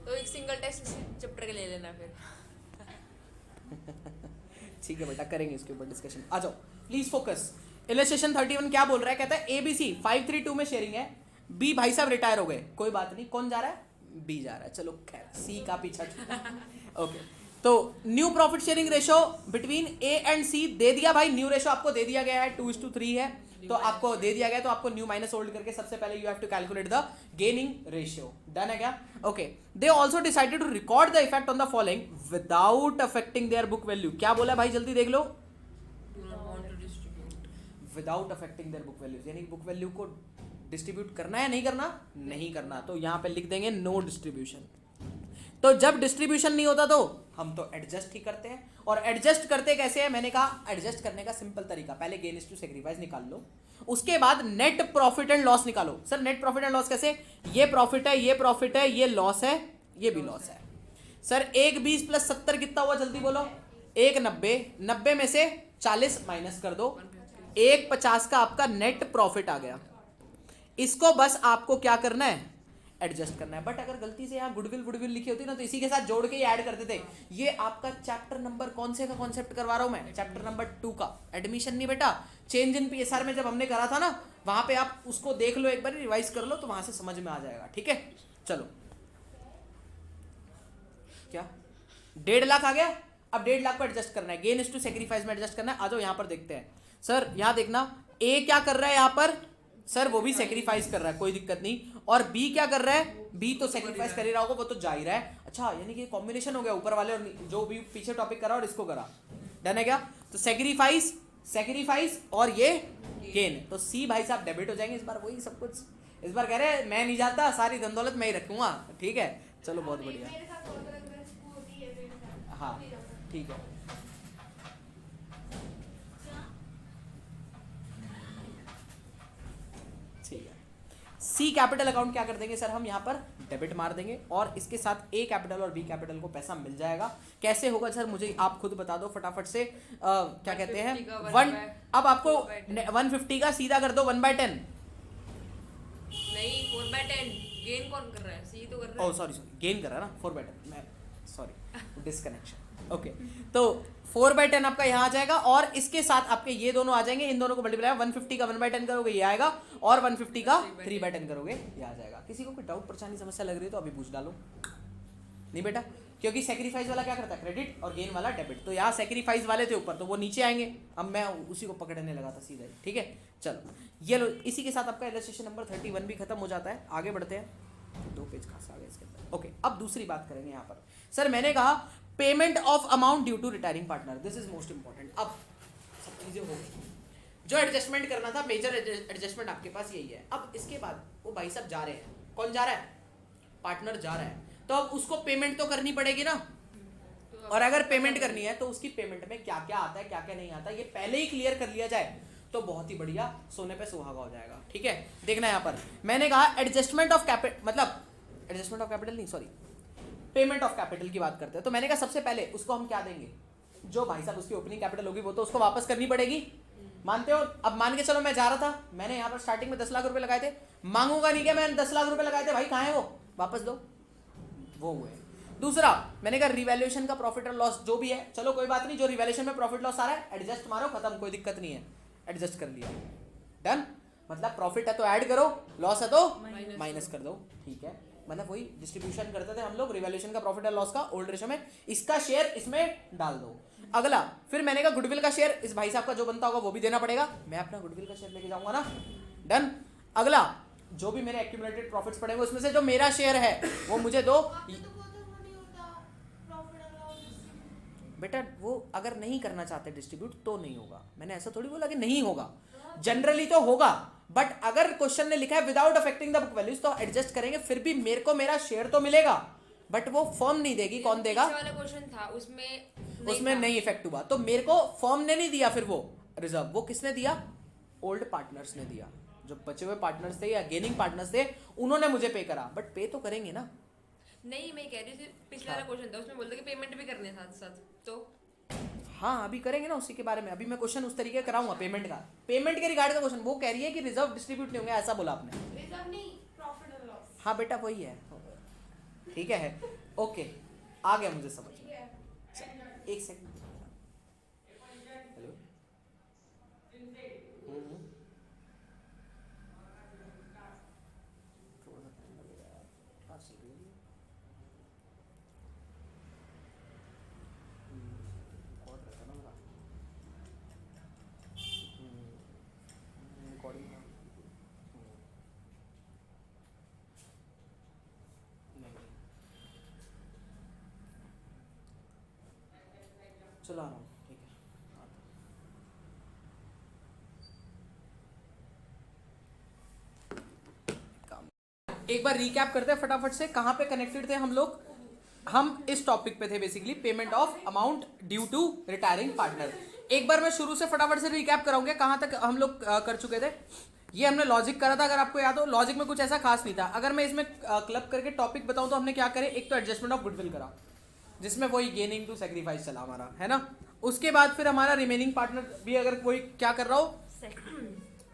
तो एक सिंगल टेस्ट चैप्टर के ले लेना फिर। ठीक है बेटा, करेंगे इसके ऊपर डिस्कशन। आ जाओ प्लीज फोकस। इलस्ट्रेशन 31 क्या बोल रहा है? कहता है ABC 532 में शेयरिंग है, B भाई साहब रिटायर हो गए, कोई बात नहीं, कौन जा रहा है? B जा रहा है, चलो खैर C का पीछा छूटा। ओके, तो new profit sharing ratio between A and C दे दिया भाई, न्यू रेशो आपको दे दिया गया है, 2:3 है, तो आपको दे दिया गया, तो आपको न्यू माइनस ओल्ड करके सबसे पहले you have to calculate the gaining ratio. Done है क्या? Okay, they also decided to record the effect on the following without affecting their book value. क्या बोला भाई, जल्दी देख लो। Without affecting their book values, यानी बुक वैल्यू को डिस्ट्रीब्यूट करना है नहीं करना? नहीं करना, तो यहां पे लिख देंगे नो डिस्ट्रीब्यूशन। तो जब डिस्ट्रीब्यूशन नहीं होता तो हम तो एडजस्ट ही करते हैं, और एडजस्ट करते कैसे है? मैंने कहा एडजस्ट करने का सिंपल तरीका, पहले गेन इज टू सेक्रीफाइस निकाल लो, उसके बाद नेट प्रॉफिट एंड लॉस निकालो। Sir net profit and loss कैसे? ये प्रॉफिट है, ये प्रॉफिट है, ये लॉस है, ये भी लॉस है। सर 1 20 + 70 कितना हुआ? जल्दी बोलो। 1 90, 90 में से 40 माइनस कर दो, 1 50 का आपका नेट प्रॉफिट आ गया। इसको बस आपको क्या करना है? एडजस्ट करना है। बट अगर गलती से यहाँ गुडविल लिखी होती ना, तो इसी के साथ जोड़ के ही ऐड करते थे। ये आपका चैप्टर नंबर कौन से का कॉन्सेप्ट करवा रहा हूं मैं? चैप्टर नंबर 2 का। एडमिशन नहीं बेटा, चेंज इन PSR में जब हमने करा था ना, वहां पे आप उसको देख लो, एक बार रिवाइज कर लो, तो वहां से समझ में आ जाएगा। ठीक है, चलो। क्या 1.5 लाख आ गया? अब 1.5 लाख को एडजस्ट करना है, गेन इज टू सेक्रीफाइस में एडजस्ट करना है। आ जाओ यहाँ पर देखते हैं। सर यहाँ देखना, ए क्या कर रहा है यहाँ पर? सर वो भी सेक्रीफाइस कर रहा है, कोई दिक्कत नहीं। और बी क्या कर रहा है? बी तो सेक्रीफाइस कर ही रहा होगा, वो तो जा ही रहा है। अच्छा, यानी कि कॉम्बिनेशन हो गया, ऊपर वाले और जो भी पीछे टॉपिक करा और इसको करा। डन है क्या? तो सेक्रीफाइस और ये गेन, तो सी भाई साहब डेबिट हो जाएंगे इस बार। वही सब कुछ इस बार कह रहे हैं, मैं नहीं जाता, सारी धन दौलत मैं ही रखूंगा। ठीक है, चलो बहुत बढ़िया। हाँ ठीक है, सी कैपिटल अकाउंट क्या कर देंगे सर? हम यहाँ पर डेबिट मार देंगे, और इसके साथ ए कैपिटल और बी कैपिटल को पैसा मिल जाएगा। कैसे होगा सर, मुझे आप खुद बता दो फटाफट से। क्या कहते हैं? 1 अब आपको 150 का सीधा कर दो 1/10। नहीं, 4/10 गेन कौन कर रहा है? सी तो कर रहा है। ओह सॉरी, गेन कर रहा है ना, 4/10। मैं सॉरी, डिस्कनेक्शन। ओके, तो 4/10 आपका यहाँ आ जाएगा, और इसके साथ आपके ये दोनों आ जाएंगे, इन दोनों को मल्टीप्लाई 150 का 1/10 करोगे ये आएगा, और 150 का 3/10 करोगे ये आ जाएगा। किसी को कोई डाउट परेशानी समस्या लग रही है तो अभी पूछ डालो। नहीं बेटा, क्योंकि सेक्रीफाइस वाला क्या करता है? क्रेडिट, और गेन वाला डेबिट। तो यहाँ सेक्रीफाइस वाले थे ऊपर, तो वो नीचे आएंगे। अब मैं उसी को पकड़ने लगा था सीधे। ठीक है, चलो ये लो। इसी के साथ आपका इलस्ट्रेशन नंबर 31 भी खत्म हो जाता है। आगे बढ़ते हैं, 2 पेज खास आ गए इसके अंदर। ओके, अब दूसरी बात करेंगे यहाँ पर। सर मैंने कहा payment of amount due to retiring partner, this is most important. अब सब चीजें हो गई, जो एडजस्टमेंट करना था, मेजर एडजस्टमेंट आपके पास यही है। अब इसके बाद वो भाई साहब जा रहे हैं, कौन जा रहा है? पार्टनर जा रहा है, तो अब उसको पेमेंट तो करनी पड़ेगी ना। और अगर पेमेंट करनी है तो उसकी पेमेंट में क्या क्या आता है, क्या क्या नहीं आता, ये पहले ही क्लियर कर लिया जाए तो बहुत ही बढ़िया, सोने पे सुहागा हो जाएगा। ठीक है, देखना यहाँ पर मैंने कहा एडजस्टमेंट ऑफ कैपिटल, मतलब एडजस्टमेंट ऑफ कैपिटल नहीं, सॉरी, पेमेंट ऑफ कैपिटल की बात करते हैं। तो मैंने कहा सबसे पहले उसको हम क्या देंगे? जो भाई साहब उसकी ओपनिंग कैपिटल होगी वो तो उसको वापस करनी पड़ेगी, मानते हो? अब मान के चलो मैं जा रहा था, मैंने यहाँ पर स्टार्टिंग में 10 लाख रुपए लगाए थे, मांगूंगा नहीं क्या? मैंने 10 लाख रुपए लगाए थे भाई, कहाँ है वो? वापस दो, वो हुए। दूसरा मैंने कहा रिवैल्यूएशन का प्रॉफिट और लॉस जो भी है, चलो कोई बात नहीं, जो रिवैल्यूएशन में प्रॉफिट लॉस आ रहा है एडजस्ट मारो, खत्म, कोई दिक्कत नहीं है, एडजस्ट कर लिया, डन। मतलब प्रॉफिट है तो ऐड करो, लॉस है तो माइनस कर दो, ठीक है। मतलब वही डिस्ट्रीब्यूशन करते थे हम लोग रिवैल्यूएशन का प्रॉफिट और लॉस का ओल्ड रेशो में, इसका शेयर इसमें डाल दो। अगला फिर मैंने कहा गुडविल का शेयर इस भाई साहब का जो बनता होगा वो भी देना पड़ेगा, मैं अपना गुडविल का शेयर लेके जाऊंगा ना, डन। अगला जो भी मेरे एक्यूमुलेटेड प्रॉफिट्स पड़ेंगे उसमें से जो मेरा शेयर है वो मुझे दो। बेटा वो अगर नहीं करना चाहते डिस्ट्रीब्यूट तो नहीं होगा, मैंने ऐसा थोड़ी बोला कि नहीं होगा, जनरली तो होगा, बट अगर क्वेश्चन ने लिखा है without affecting the book values तो एडजस्ट करेंगे, फिर भी मेरे को मेरा शेयर तो मिलेगा, बट वो फर्म नहीं देगी, कौन देगा? वाला क्वेश्चन था उसमें नहीं इफेक्ट हुआ, तो मेरे को फर्म ने नहीं दिया, फिर वो रिजर्व वो किसने दिया? ओल्ड पार्टनर्स ने दिया, जो बचे हुए पार्टनर्स थे या गेनिंग पार्टनर्स थे उन्होंने मुझे पे करा, बट पे तो करेंगे ना। नहीं, मैं कह रही थी पिछला वाला क्वेश्चन था उसमें बोलते कि पेमेंट भी करने साथ साथ, तो हाँ अभी करेंगे ना उसी के बारे में, अभी मैं क्वेश्चन उस तरीके कराऊंगा पेमेंट का, पेमेंट के रिगार्ड का क्वेश्चन। वो कह रही है कि रिजर्व डिस्ट्रीब्यूट नहीं होंगे, ऐसा बोला आपने। रिजर्व नहीं, प्रॉफिट और लॉस। हाँ बेटा वही है, ठीक है, ओके, आ गया मुझे समझ में। एक सेकंड, हेलो, थोड़ा सा टाइम लगेगा यार, हाँ सीरियसली रिकॉर्ड रहता ना मेरा, रिकॉर्डिंग नहीं, चलो आ रहा हूँ, ठीक है। एक बार रिकैप करते हैं फटाफट से, कहाँ पे कनेक्टेड थे हम लोग? हम इस टॉपिक पे थे basically, payment of amount due to retiring partner. एक बार मैं शुरू से फटाफट से रिकैप कराऊंगा कहाँ तक हम लोग कर चुके थे। ये हमने लॉजिक करा था, अगर आपको याद हो, लॉजिक में कुछ ऐसा खास नहीं था। अगर मैं इसमें क्लब करके टॉपिक बताऊं तो हमने क्या करे, एक तो एडजस्टमेंट ऑफ गुडविल करा जिसमें वही गेनिंग टू सेक्रीफाइस चला हमारा, है ना। उसके बाद फिर हमारा रिमेनिंग पार्टनर भी अगर कोई क्या कर रहा हो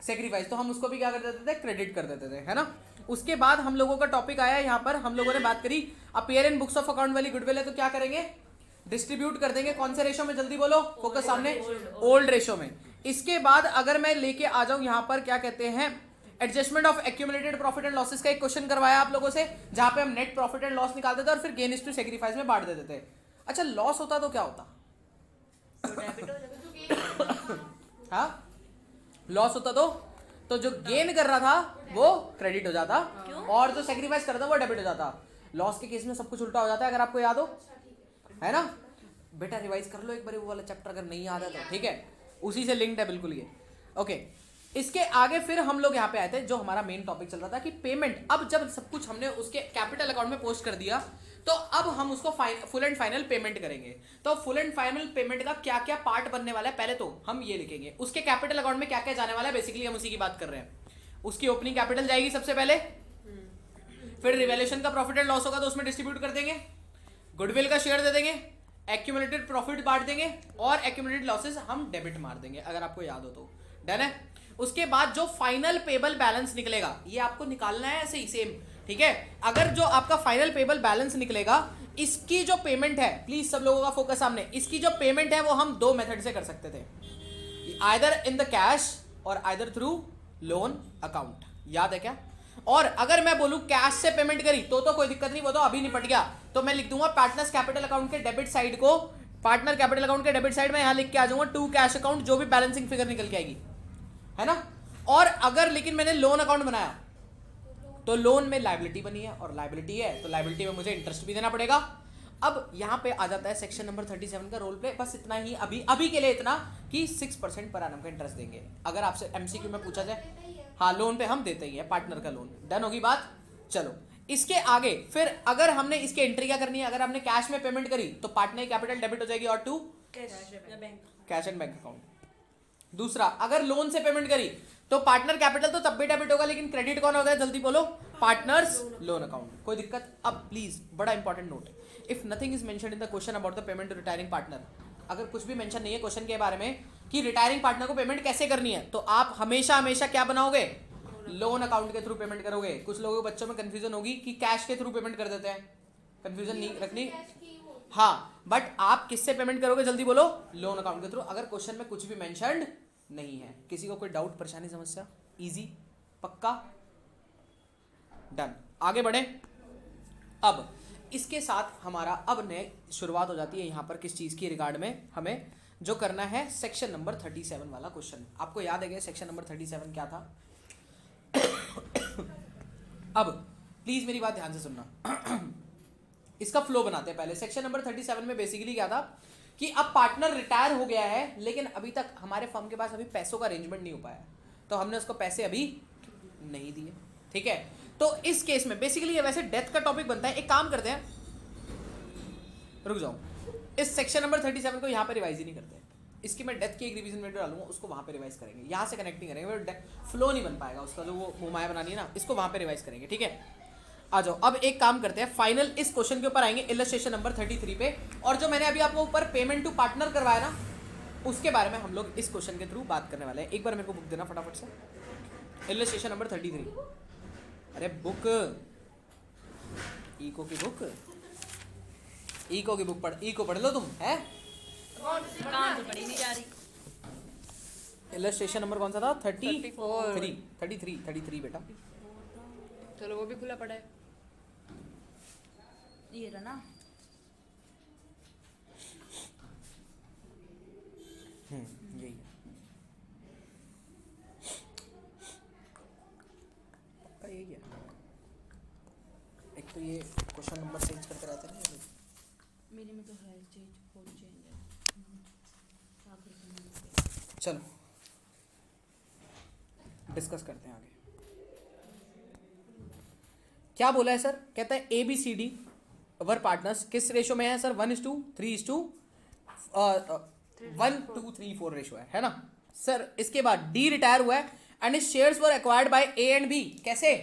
सेक्रीफाइस, तो हम उसको भी क्या कर देते थे, क्रेडिट कर देते थे, है ना। उसके बाद हम लोगों का टॉपिक आया यहाँ पर, हम लोगों ने बात करी appear in books of account वाली गुडविल है तो क्या करेंगे, डिस्ट्रीब्यूट कर देंगे। कौन से रेशो में, जल्दी बोलो, फोकस सामने, ओल्ड रेशो में। इसके बाद अगर मैं लेके आ जाऊं यहाँ पर, क्या कहते हैं, adjustment of accumulated profit and losses का एक क्वेश्चन करवाया आप लोगों से, जहां पे हम नेट प्रॉफिट एंड लॉस निकालते थे और फिर गेन इज टू सेक्रीफाइस में बांट देते थे। अच्छा लॉस होता तो क्या होता? हाँ लॉस होता तो जो गेन कर रहा था वो क्रेडिट हो जाता और जो सेक्रीफाइस कर रहा था वो डेबिट हो जाता। लॉस के केस में सब कुछ उल्टा हो जाता है, अगर आपको याद हो, है ना। बेटा रिवाइज कर लो एक बार वो वाला चैप्टर, अगर नहीं याद है तो, ठीक है, उसी से लिंक्ड है बिल्कुल ये, ओके। इसके आगे फिर हम लोग यहाँ पे आए थे, जो हमारा मेन टॉपिक चल रहा था कि पेमेंट, अब जब सब कुछ हमने उसके कैपिटल अकाउंट में पोस्ट कर दिया तो अब हम उसको फुल एंड फाइनल पेमेंट करेंगे। तो फुल एंड फाइनल पेमेंट का क्या क्या पार्ट बनने वाला है, पहले तो हम ये लिखेंगे उसके कैपिटल अकाउंट में क्या क्या जाने वाला है, बेसिकली हम उसी की बात कर रहे हैं। उसकी ओपनिंग कैपिटल जाएगी सबसे पहले, फिर रिवैल्यूएशन का प्रॉफिट एंड लॉस होगा तो उसमें डिस्ट्रीब्यूट कर देंगे, गुडविल का शेयर दे देंगे, एक्यूमुलेटेड प्रॉफिट बांट देंगे और एक्यूमुलेटेड लॉसेस हम डेबिट मार देंगे, अगर आपको याद हो तो, डन है। उसके बाद जो फाइनल पेबल बैलेंस निकलेगा ये आपको निकालना है ऐसे ही सेम, ठीक है। अगर जो आपका फाइनल पेबल बैलेंस निकलेगा, इसकी जो पेमेंट है, प्लीज सब लोगों का फोकस सामने, इसकी जो पेमेंट है वो हम दो मेथड से कर सकते थे, आइदर इन द कैश और आइदर थ्रू लोन अकाउंट, याद है क्या। और अगर मैं बोलूं कैश से पेमेंट करी तो कोई दिक्कत नहीं, वो तो अभी निपट गया, तो मैं लिख दूंगा पार्टनर्स कैपिटल अकाउंट के डेबिट साइड को, पार्टनर कैपिटल अकाउंट के डेबिट साइड में यहां लिख के आ जाऊंगा टू कैश अकाउंट, जो भी बैलेंसिंग फिगर निकल के आएगी, है ना। और अगर लेकिन मैंने लोन अकाउंट बनाया तो लोन में लायबिलिटी बनी है और लायबिलिटी है तो लायबिलिटी में मुझे इंटरेस्ट भी देना पड़ेगा। अब यहां पे आ जाता है सेक्शन नंबर 37 का रोल प्ले, बस इतना ही अभी के लिए इतना कि 6% पर एनम का इंटरेस्ट देंगे। अगर आपसे एमसीक्यू में पूछा जाए, हाँ लोन पे हम देते ही है, पार्टनर का लोन, डन होगी बात। चलो इसके आगे फिर अगर हमने इसकी एंट्री क्या करनी है, अगर हमने कैश में पेमेंट करी तो पार्टनर कैपिटल डेबिट हो जाएगी और to cash and bank account. दूसरा अगर लोन से पेमेंट करी तो पार्टनर कैपिटल तो तब भी डेबिट होगा, लेकिन क्रेडिट कौन होगा, जल्दी बोलो, पार्टनर्स लोन अकाउंट। कोई दिक्कत? अब प्लीज बड़ा important note, if nothing is mentioned in the question about the payment to retiring partner, अगर कुछ भी मेंशन नहीं है क्वेश्चन के बारे में कि रिटायरिंग पार्टनर को पेमेंट कैसे करनी है, तो आप हमेशा क्या बनाओगे, लोन अकाउंट के थ्रू पेमेंट करोगे। कुछ लोगों के बच्चों में कंफ्यूजन होगी कि कैश के थ्रू पेमेंट कर देते हैं, कंफ्यूजन नहीं रखनी। हाँ, बट आप किससे पेमेंट करोगे जल्दी बोलो? लोन अकाउंट के थ्रू, अगर क्वेश्चन में कुछ भी मेंशन्ड नहीं है। किसी को कोई डाउट, परेशानी, समस्या? इजी, पक्का, डन। आगे बढ़े। अब इसके साथ हमारा अब नए शुरुआत हो जाती है यहाँ पर किस चीज़ की रिगार्ड में? हमें जो करना है सेक्शन नंबर 37 वाला क्वेश्चन। आपको याद है क्या सेक्शन नंबर 37 क्या था? अब प्लीज मेरी बात ध्यान से सुनना। इसका फ्लो बनाते हैं पहले। सेक्शन नंबर 37 में बेसिकली क्या था कि अब पार्टनर रिटायर हो गया है, लेकिन अभी तक हमारे फर्म के पास अभी पैसों का अरेंजमेंट नहीं हो पाया, तो हमने उसको पैसे अभी नहीं दिए। ठीक है, तो इस केस में बेसिकली ये वैसे डेथ का टॉपिक बनता है। एक काम करते हैं, रुक जाओ, इस सेक्शन नंबर 37 को यहाँ पे रिवाइज ही नहीं करते। इसकी मैं डेथ की एक रिवीजन वीडियो डालूंगा, उसको वहाँ पे रिवाइज करेंगे। यहाँ से कनेक्ट नहीं करेंगे, फ्लो नहीं बन पाएगा उसका, जो वो माया बनानी है ना, इसको वहाँ पे रिवाइज करेंगे। ठीक है, आ जाओ। अब एक काम करते हैं, फाइनल इस क्वेश्चन के ऊपर आएंगे, इलस्ट्रेशन नंबर 33 पे। और जो मैंने अभी आपको ऊपर पेमेंट टू पार्टनर करवाया ना, उसके बारे में हम लोग इस क्वेश्चन के थ्रू बात करने वाले हैं। एक बार मेरे को बुक देना फटाफट से, इलस्ट्रेशन नंबर 33। अरे बुक, इको की बुक, इको की बुक पढ़, इको पढ़ लो तुम, है? कहाँ से पढ़ी नहीं जा रही। इलस्ट्रेशन नंबर कौन सा था? 33 बेटा। चलो वो भी खुला पड़ा है, ये रहा ना। यही है। पक्का यही है। एक तो ये क्वेश्चन नंबर चेंज करते रहते हैं ना। मेरे में तो है चेंज, फोन चेंज है। चलो डिस्कस करते हैं आगे। क्या बोला है सर? कहता है ABCD वर पार्टनर्स किस रेशो में है सर? 1:3:1:2:3:4 रेशो है ना सर? इसके बाद D रिटायर हुआ है and his shares were acquired by A and B। कैसे?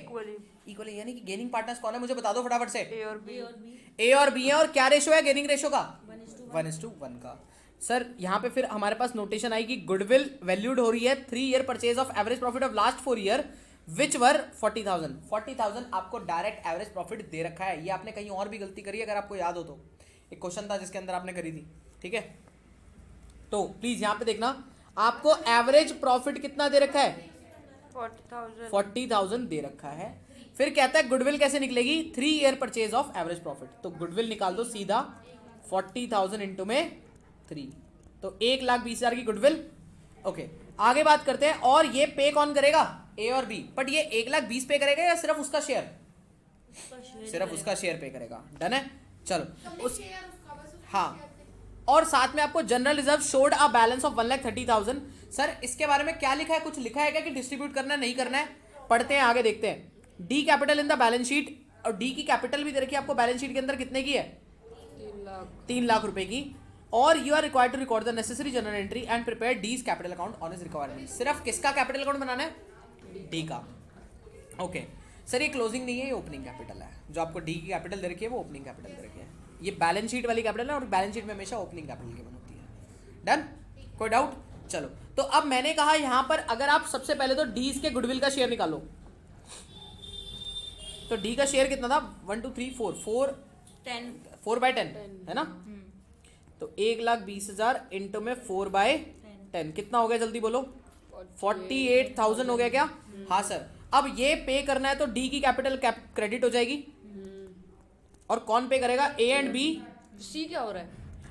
इक्वली, यानी कि गेनिंग पार्टनर्स कौन है मुझे बता दो फटाफट से। A और B है, और क्या रेशो है गेनिंग रेशो का? 1:1 का। सर यहाँ पे फिर हमारे पास नोटेशन आई कि गुडविल वैल्यूड हो रही है 3 year purchase of average profit of last 4 year which were 40,000 आपको डायरेक्ट एवरेज प्रॉफिट दे रखा है। ये आपने कहीं और भी गलती करी अगर आपको याद हो तो, एक क्वेश्चन था जिसके अंदर आपने करी थी। ठीक है, तो प्लीज यहाँ पे देखना, आपको एवरेज प्रॉफिट कितना दे रखा है? 40,000 दे रखा है। फिर कहता है गुडविल कैसे निकलेगी? 3 year purchase of average profit, तो गुडविल निकाल दो सीधा 40,000 इंटू में 3, तो 1,20,000 की गुडविल। ओके, आगे बात करते हैं। और ये पे कौन करेगा? A और B। बट ये 1,20,000 पे करेगा या सिर्फ उसका शेयर? सिर्फ उसका शेयर पे करेगा। डन है, चलो उस, हाँ। और साथ में आपको general reserve showed a balance of 1,30,000। Sir इसके बारे में क्या लिखा है? कुछ लिखा है क्या कि डिस्ट्रीब्यूट करना है, नहीं करना है? पढ़ते हैं, आगे देखते हैं। D capital in the balance sheet, और डी की कैपिटल भी दे रखी है आपको बैलेंस शीट के अंदर, कितने की है? 3 लाख रुपए की। और you are required to record the necessary journal entry and prepare D's capital account on his requirement. सिर्फ किसका कैपिटल अकाउंट बनाना है? डी का। ओके सर, ये क्लोजिंग नहीं है, ये ओपनिंग कैपिटल है। जो आपको डी की कैपिटल दे रखी है वो ओपनिंग कैपिटल दे रखी है। ये बैलेंस शीट वाली कैपिटल है, और बैलेंस शीट में हमेशा ओपनिंग कैपिटल की बनती है। डन, कोई डाउट? चलो, तो अब मैंने कहा यहां पर अगर आप सबसे पहले तो डीज के गुडविल का शेयर निकालो, तो डी का शेयर कितना था? 1 2 3 4 4/10 है ना? तो 1,20,000 इंटू में 4/10 कितना हो गया? जल्दी बोलो। 48,000 हो गया क्या? हाँ सर। अब ये पे करना है तो डी की कैपिटल क्रेडिट हो जाएगी, और कौन पे करेगा? A and B। सी क्या हो रहा है?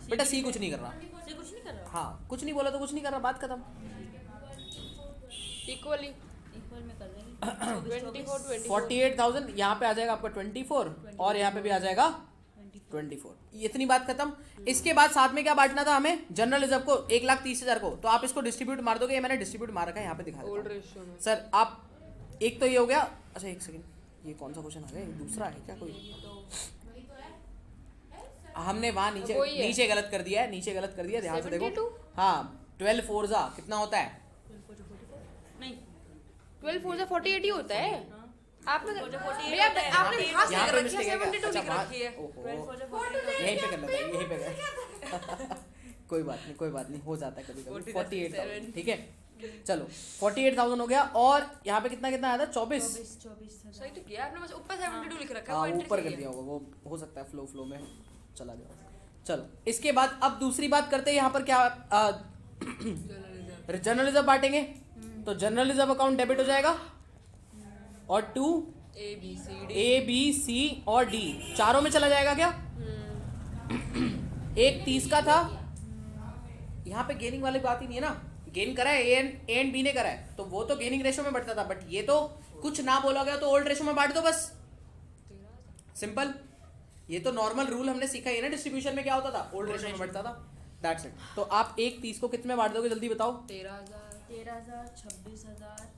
बेटा सी कुछ नहीं कर रहा। सी कुछ नहीं कर रहा। हाँ, कुछ नहीं बोला तो कुछ नहीं कर रहा, बात खत्म। इक्वल में कर देंगे। 24 48,000 यहाँ पे आ जाएगा आपका 24, और यहाँ पे भी आ जाएगा 24। इतनी बात खत्म। इसके बाद साथ में क्या बांटना था हमें? जनरल रिजर्व को 1,30,000 को, तो आप इसको डिस्ट्रीब्यूट मार दोगे। ये मैंने डिस्ट्रीब्यूट मार रखा है, यहाँ पे दिखा देता हूं। सर आप एक तो ये हो गया। अच्छा एक सेकंड, ये कौन सा क्वेश्चन आ गया? दूसरा है क्या कोई? हमने वहां नीचे गलत कर दिया है, नीचे गलत कर दिया, ध्यान से देखो। हाँ 12 4 जा कितना होता है? नहीं 12 4 जा 48 ही होता है। आपने यहाँ पे मिस्टेक है क्या? अच्छा यहीं पे कर लेता है, यहीं पे कर। कोई बात नहीं, हो जाता है कभी कभी। 48,000 ठीक है। चलो 48,000 हो गया। और यहाँ पे कितना कितना आया था? 24। सही तो किया आपने, बस ऊपर 72 लिख रखा है, हाँ वो एंट्री ऊपर कर चाहिए। दिया होगा, वो हो सकता है फ्लो में चला गया। चलो इसके बाद अब दूसरी बात करते हैं यहाँ पर क्या जनरल रिजर्व बांटेंगे। तो जनरल रिजर्व अकाउंट डेबिट हो जाएगा और टू A B C और D चारों में चला जाएगा क्या? एक 30 का था, यहाँ पे गेनिंग वाली बात ही नहीं है ना। गेन करा है ए एंड बी ने करा है, तो वो तो गेनिंग रेशो में बढ़ता था, बट ये तो कुछ ना बोला गया तो ओल्ड रेशो में बांट दो बस, सिंपल। ये तो नॉर्मल रूल हमने सीखा है ना, डिस्ट्रीब्यूशन में क्या होता था, ओल्ड रेशो में बढ़ता था, दैट्स इट। तो आप एक 30 को कितने में बांट दोगे जल्दी बताओ? 13,000 26,000।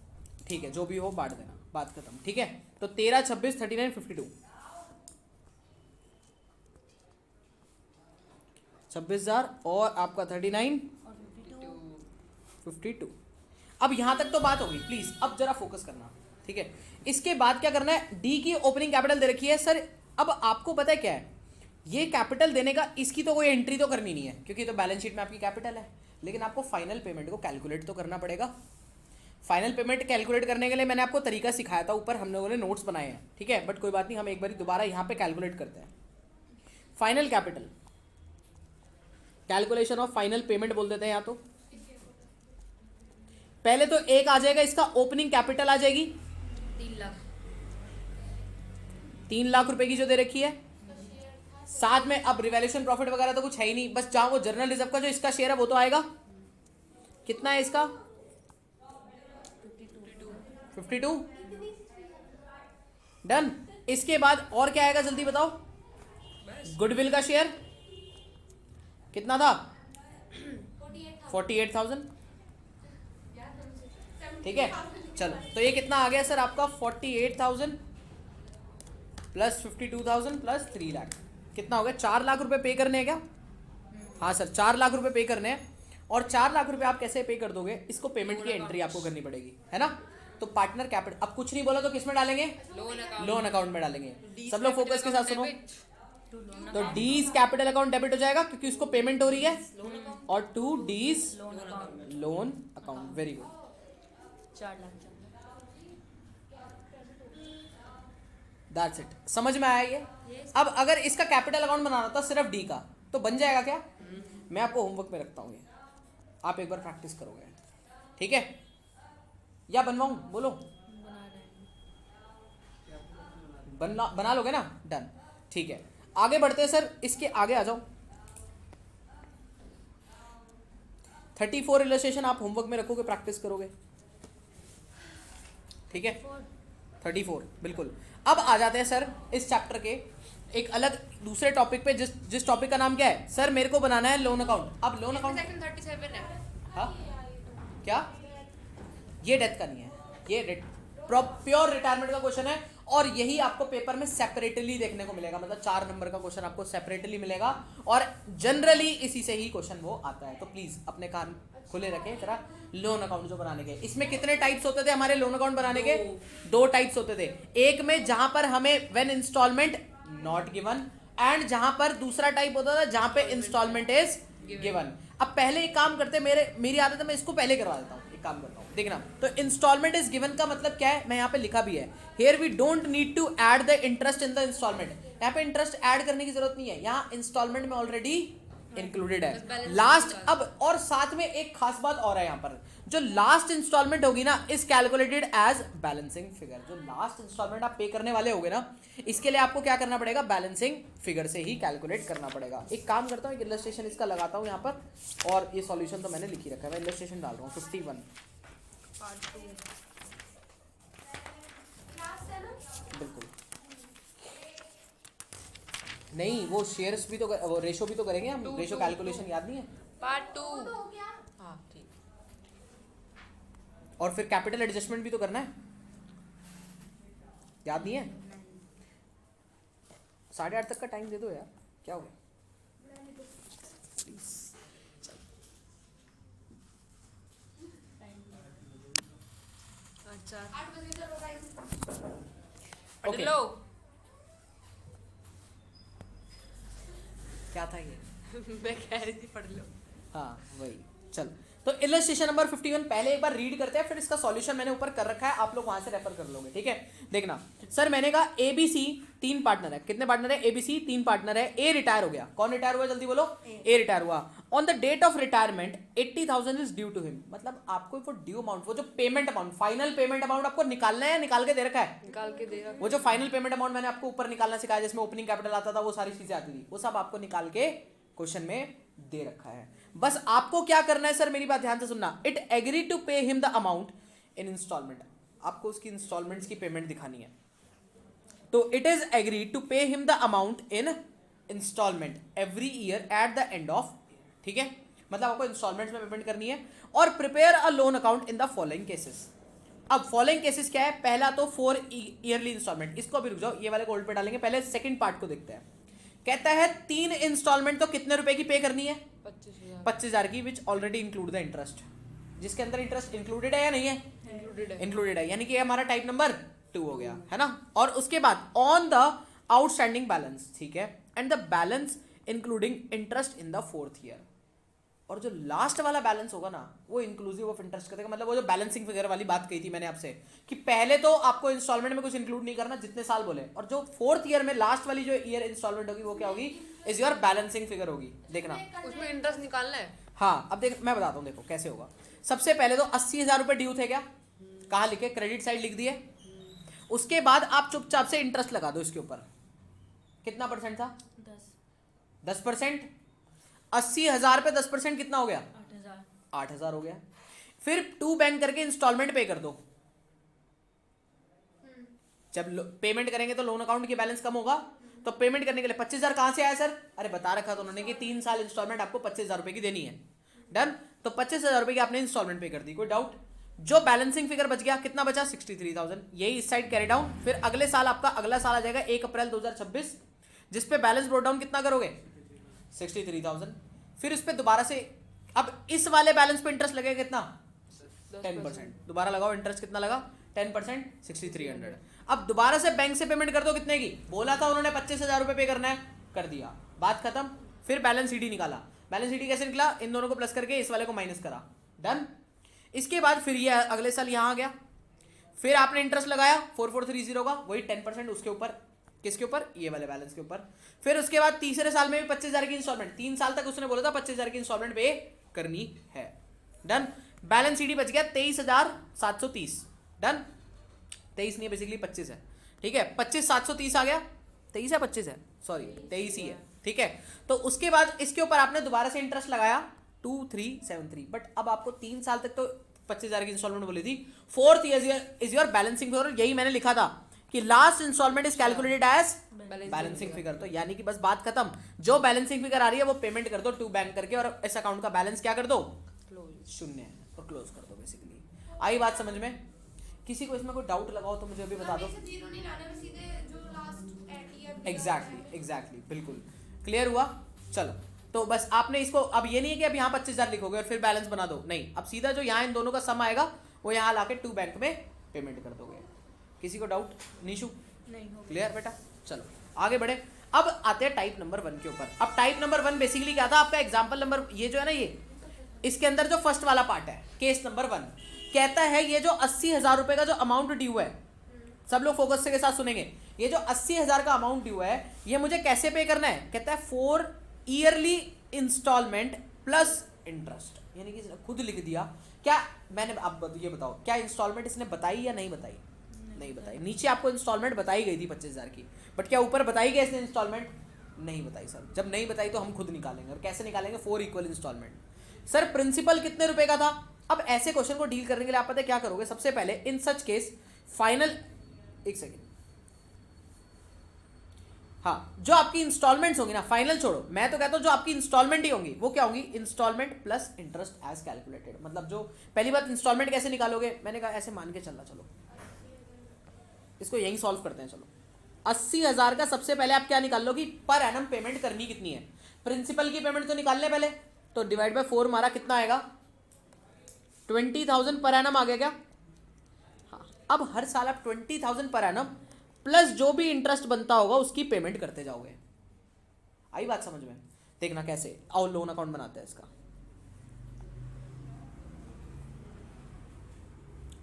ठीक है, जो भी हो बांट देना, बात खत्म। ठीक है, तो 13 26 39 52 26,000 और आपका 39 52। अब यहां तक तो बात होगी, प्लीज अब जरा फोकस करना। ठीक है, इसके बाद क्या करना है? डी की ओपनिंग कैपिटल दे रखी है सर। अब आपको पता है क्या है, ये कैपिटल देने का इसकी तो कोई एंट्री तो करनी नहीं है क्योंकि तो बैलेंस शीट में आपकी कैपिटल है, लेकिन आपको फाइनल पेमेंट को कैलकुलेट तो करना पड़ेगा। फाइनल पेमेंट कैलकुलेट करने के लिए मैंने आपको तरीका सिखाया था, ऊपर हम लोगों ने नोट्स बनाए हैं। ठीक है, बट कोई बात नहीं, हम एक बार दोबारा यहाँ पे कैलकुलेट करते हैं। Final capital, calculation of final payment बोल देते हैं। यहाँ तो पहले तो एक आ जाएगा, इसका ओपनिंग कैपिटल आ जाएगी 3 लाख 3 लाख रुपए की जो दे रखी है। साथ में अब रिवैल्यूएशन प्रॉफिट वगैरह तो कुछ है ही नहीं, बस जहां वो जनरल रिजर्व का जो इसका शेयर है वो तो आएगा। कितना है इसका? 52 डन। इसके बाद और क्या आएगा जल्दी बताओ? गुडविल का शेयर कितना था? 48,000। ठीक है, चलो तो ये कितना आ गया सर आपका? 48,000 प्लस 52,000 प्लस 3 लाख, कितना हो गया? 4 लाख रुपए पे करने हैं क्या? हाँ सर, 4 लाख रुपए पे करने हैं। और 4 लाख रुपए आप कैसे पे कर दोगे? इसको पेमेंट की एंट्री आपको करनी पड़ेगी, है ना। तो पार्टनर कैपिटल, अब कुछ नहीं बोला तो किस में डालेंगे? लोन अकाउंट में डालेंगे। सब लोग फोकस के साथ सुनो। तो डीज कैपिटल अकाउंट डेबिट हो जाएगा क्योंकि उसको पेमेंट हो रही है, और to D's loan account. Very good, 4 lakh. That's it. समझ में आया ये? अब अगर इसका कैपिटल अकाउंट बनाना था सिर्फ डी का, तो बन जाएगा क्या? मैं आपको होमवर्क में रखता हूँ, ये आप एक बार प्रैक्टिस करोगे, ठीक है? या बनवाऊं? बोलो, बना लोगे ना? डन, ठीक है। आगे बढ़ते हैं सर, इसके आगे आ जाओ। 34 इलस्ट्रेशन आप होमवर्क में रखोगे, प्रैक्टिस करोगे, ठीक है? 34 बिल्कुल। अब आ जाते हैं सर इस चैप्टर के एक अलग दूसरे टॉपिक पे, जिस टॉपिक का नाम क्या है सर? मेरे को बनाना है लोन अकाउंट। अब लोन अकाउंट 37 है। हाँ क्या? ये डेथ का नहीं है, ये प्योर रिटायरमेंट का क्वेश्चन है, और यही आपको पेपर में सेपरेटली देखने को मिलेगा, मतलब 4 नंबर का क्वेश्चन आपको सेपरेटली मिलेगा, और जनरली इसी से ही क्वेश्चन वो आता है। तो प्लीज अपने कान खुले रखें जरा। लोन अकाउंट जो बनाने के, इसमें कितने टाइप्स होते थे हमारे लोन अकाउंट बनाने के? 2 टाइप्स होते थे। एक में जहां पर हमें when installment not given, and जहां पर दूसरा टाइप होता था जहां पे इंस्टॉलमेंट इज गिवन। अब पहले एक काम करते, मेरी आदत है, मैं इसको पहले करवा देता हूँ। एक काम करता हूँ, देखना। तो इंस्टॉलमेंट इज गिवन का मतलब क्या है? मैं यहाँ पे लिखा भी है, here we don't need to add the interest in the installment. यहाँ पे इंटरेस्ट ऐड करने की जरूरत नहीं है, यहाँ इंस्टॉलमेंट में ऑलरेडी इंक्लूडेड है। लास्ट, अब और साथ में एक खास बात और है यहाँ पर, जो लास्ट इंस्टॉलमेंट होगी ना is calculated as balancing figure. जो लास्ट इंस्टॉलमेंट आप पे करने वाले होगे ना, इसके लिए आपको क्या करना पड़ेगा? बैलेंसिंग फिगर से ही कैलकुलेट करना पड़ेगा। एक काम करता हूँ, एक इलस्ट्रेशन इसका लगाता हूँ यहाँ पर, और ये सॉल्यूशन तो मैंने लिख ही रखा है, मैं इलस्ट्रेशन डाल रहा हूँ 51 बिल्कुल। नहीं, वो शेयर्स भी तो वो रेशो भी तो करेंगे हम, रेशो कैलकुलेशन याद नहीं है? पार्ट 2 हो गया। हाँ ठीक। और फिर कैपिटल एडजस्टमेंट भी तो करना है, याद नहीं है? 8:30 तक का टाइम दे दो यार, क्या हो गया? अच्छा 8 बजे चलो गाइस। पढ़ Okay. लो। क्या था ये? मैं कह रही थी पढ़ लो। हाँ वही, चल। तो इलस्ट्रेशन नंबर 51 पहले एक बार रीड करते हैं, फिर इसका सॉल्यूशन मैंने ऊपर कर रखा है, आप लोग वहां से रेफर कर लोगे, ठीक है। देखना सर, मैंने कहा एबीसी 3 पार्टनर है, कितने पार्टनर है, एबीसी 3 पार्टनर है, ए रिटायर हो गया, कौन रिटायर हुआ जल्दी बोलो, ए रिटायर हुआ। On the date of retirement 80,000 is due to him, मतलब आपको वो ड्यू अमाउंट, वो जो payment amount, final payment amount आपको निकालना है, निकाल के दे रखा है, निकाल के देगा। वो जो फाइनल पेमेंट अमाउंट मैंने आपको ऊपर निकालना सिखाया, जिसमें ओपनिंग कैपिटल आता था, वो सारी चीजें आती थी, वो सब आपको निकाल के क्वेश्चन में दे रखा है। बस आपको क्या करना है सर, मेरी बात ध्यान से सुनना, it agree to pay him the amount in installment, आपको उसकी इंस्टॉलमेंट्स की पेमेंट दिखानी है। तो it is agree to pay him the amount in installment every year at the end of, ठीक है, मतलब आपको इंस्टॉलमेंट्स में पेमेंट करनी है। और prepare a loan account in the following cases. अब फॉलोइंग केसेस क्या है, पहला तो 4 ईयरली इंस्टॉलमेंट, इसको अभी रुक जाओ, ये वाले को होल्ड पे डालेंगे, पहले सेकंड पार्ट को देखते हैं। कहता है 3 इंस्टॉलमेंट तो कितने रुपए की पे करनी है, 25,000 की, विच ऑलरेडी इंक्लूड द इंटरेस्ट, जिसके अंदर इंटरेस्ट इंक्लूडेड है या नहीं है, इंक्लूडेड है, यानी कि हमारा टाइप नंबर 2 हो गया है ना। और उसके बाद ऑन द आउटस्टैंडिंग बैलेंस, ठीक है, and the balance including interest in the 4th year, और जो लास्ट वाला बैलेंस होगा ना, वो इंक्लूसिव ऑफ इंटरेस्ट करेगा, मतलब वो जो बैलेंसिंग फिगर वाली बात कही थी मैंने आपसे, कि पहले तो आपको इंस्टॉलमेंट में कुछ इंक्लूड नहीं करना, जितने साल बोले, और जो 4th ईयर में लास्ट वाली जो ईयर इंस्टॉलमेंट होगी, वो क्या होगी, इज योर बैलेंसिंग फिगर होगी। देखना उसमें इंटरेस्ट निकालना है। हाँ, अब देख मैं बताता हूँ, देखो कैसे होगा। सबसे पहले तो 80,000 रुपए ड्यू थे क्या, कहाँ लिखे, क्रेडिट साइड लिख दिए। उसके बाद आप चुपचाप से इंटरेस्ट लगा दो इसके ऊपर, कितना परसेंट था, 10%। 80,000 पे 10% कितना हो गया, 8,000 हो गया। फिर 2 बैंक करके इंस्टॉलमेंट पे कर दो, जब पेमेंट करेंगे तो लोन अकाउंट की बैलेंस कम होगा, तो पेमेंट करने के लिए 25,000 कहां से आया सर, अरे बता रखा था उन्होंने कि 3 साल इंस्टॉलमेंट आपको 25,000 रुपए की देनी है, डन। तो 25,000 रुपए की आपने इंस्टॉलमेंट पे कर दी, कोई डाउट। जो बैलेंसिंग फिगर बच गया, कितना बचा, 63,000, यही इस साइड कैरी डाउन। फिर अगले साल आपका अगला साल आ जाएगा 1 अप्रैल 2026, जिसपे बैलेंस ब्रोट डाउन कितना करोगे, 63,000। फिर उस पर दोबारा से, अब इस वाले बैलेंस पे इंटरेस्ट लगेगा कितना, 10%, दोबारा लगाओ, इंटरेस्ट कितना लगा, 10%, 6300। अब दोबारा से बैंक से पेमेंट कर दो, कितने की, बोला था उन्होंने 25,000 रुपए पे करना है, कर दिया, बात खत्म। फिर बैलेंस शीट निकाला, बैलेंस शीट कैसे निकला, इन दोनों को प्लस करके इस वाले को माइनस करा, डन। इसके बाद फिर ये अगले साल यहां आ गया, फिर आपने इंटरेस्ट लगाया 4430 का, वही 10% उसके ऊपर, किसके ऊपर, ये वाले बैलेंस के ऊपर। फिर उसके बाद तीसरे साल में भी 25,000 की इंस्टॉलमेंट, 3 साल तक उसने बोला था 25,000 की इंस्टॉलमेंट पे करनी है, डन। बैलेंस शीट बच गया 23,730, डन। 23 नहीं, बेसिकली 25 है, ठीक है, 25,730 आ गया, 23 है 25 है, सॉरी 23 ही है, ठीक है। तो उसके बाद इसके ऊपर आपने दोबारा से इंटरेस्ट लगाया 2373, बट अब आपको 3 साल तक तो 25,000 की इंस्टॉलमेंट बोली थी, 4th year is your balancing figure, यही मैंने लिखा था कि last installment is calculated as balancing figure. तो यानी कि बस बात खत्म, जो बैलेंसिंग फिगर आ रही है वो पेमेंट कर दो 2 बैंक करके, और इस अकाउंट का बैलेंस क्या कर दो, शून्य, और क्लोज कर दो बेसिकली। आई बात समझ में, किसी को इसमें कोई डाउट लगाओ तो मुझे अभी बता दो। एग्जैक्टली बिल्कुल क्लियर हुआ। चलो, तो बस आपने इसको, अब ये नहीं है कि अब यहाँ 25,000 लिखोगे और फिर बैलेंस बना दो, नहीं, अब सीधा जो यहाँ इन दोनों का सम आएगा वो यहाँ लाके 2 बैंक में पेमेंट कर दोगे। किसी को डाउट, निशु नहीं हो क्लियर बेटा। चलो आगे बढ़े, अब आते हैं टाइप नंबर 1 के ऊपर। अब टाइप नंबर 1 बेसिकली क्या था, आपका एग्जाम्पल नंबर, ये जो है ना, ये इसके अंदर जो फर्स्ट वाला पार्ट है, केस नंबर 1 कहता है ये जो 80,000 रुपए का जो अमाउंट ड्यू है, सब लोग फोकस के साथ सुनेंगे, ये जो 80,000 का अमाउंट ड्यू है ये मुझे कैसे पे करना है, कहता है 4 ईयरली इंस्टॉलमेंट प्लस इंटरेस्ट, यानी कि खुद लिख दिया। क्या मैंने, अब ये बताओ, क्या इंस्टॉलमेंट इसने बताई या नहीं बताई, नहीं बताई। नीचे आपको इंस्टॉलमेंट बताई गई थी 25,000 की, बट क्या ऊपर बताई गई इसने इंस्टॉलमेंट, नहीं बताई सर। जब नहीं बताई तो हम खुद निकालेंगे, और कैसे निकालेंगे, 4 इक्वल इंस्टॉलमेंट। सर प्रिंसिपल कितने रुपए का था, अब ऐसे क्वेश्चन को डील करने के लिए आप पता है क्या करोगे, सबसे पहले इन सच केस फाइनल, एक सेकेंड, हाँ, जो आपकी इंस्टॉलमेंट्स होंगी ना, फाइनल छोड़ो, मैं तो कहता हूं जो आपकी इंस्टॉलमेंट ही होंगी वो क्या होंगी, installment plus interest as calculated. मतलब जो पहली बात, इंस्टॉलमेंट कैसे निकालोगे, मैंने कहा ऐसे मान के चलना, चलो इसको यहीं सॉल्व करते हैं। चलो 80,000 का सबसे पहले आप क्या निकाल लो कि पर एनम पेमेंट करनी कितनी है, प्रिंसिपल की पेमेंट तो निकाल ले पहले, तो डिवाइड बाय 4 मारा कितना आएगा, 20,000 पर एनम आ गया क्या। हाँ, अब हर साल आप 20,000 पर एनम प्लस जो भी इंटरेस्ट बनता होगा उसकी पेमेंट करते जाओगे। आई बात समझ में, देखना कैसे, और लोन अकाउंट बनाते हैं इसका।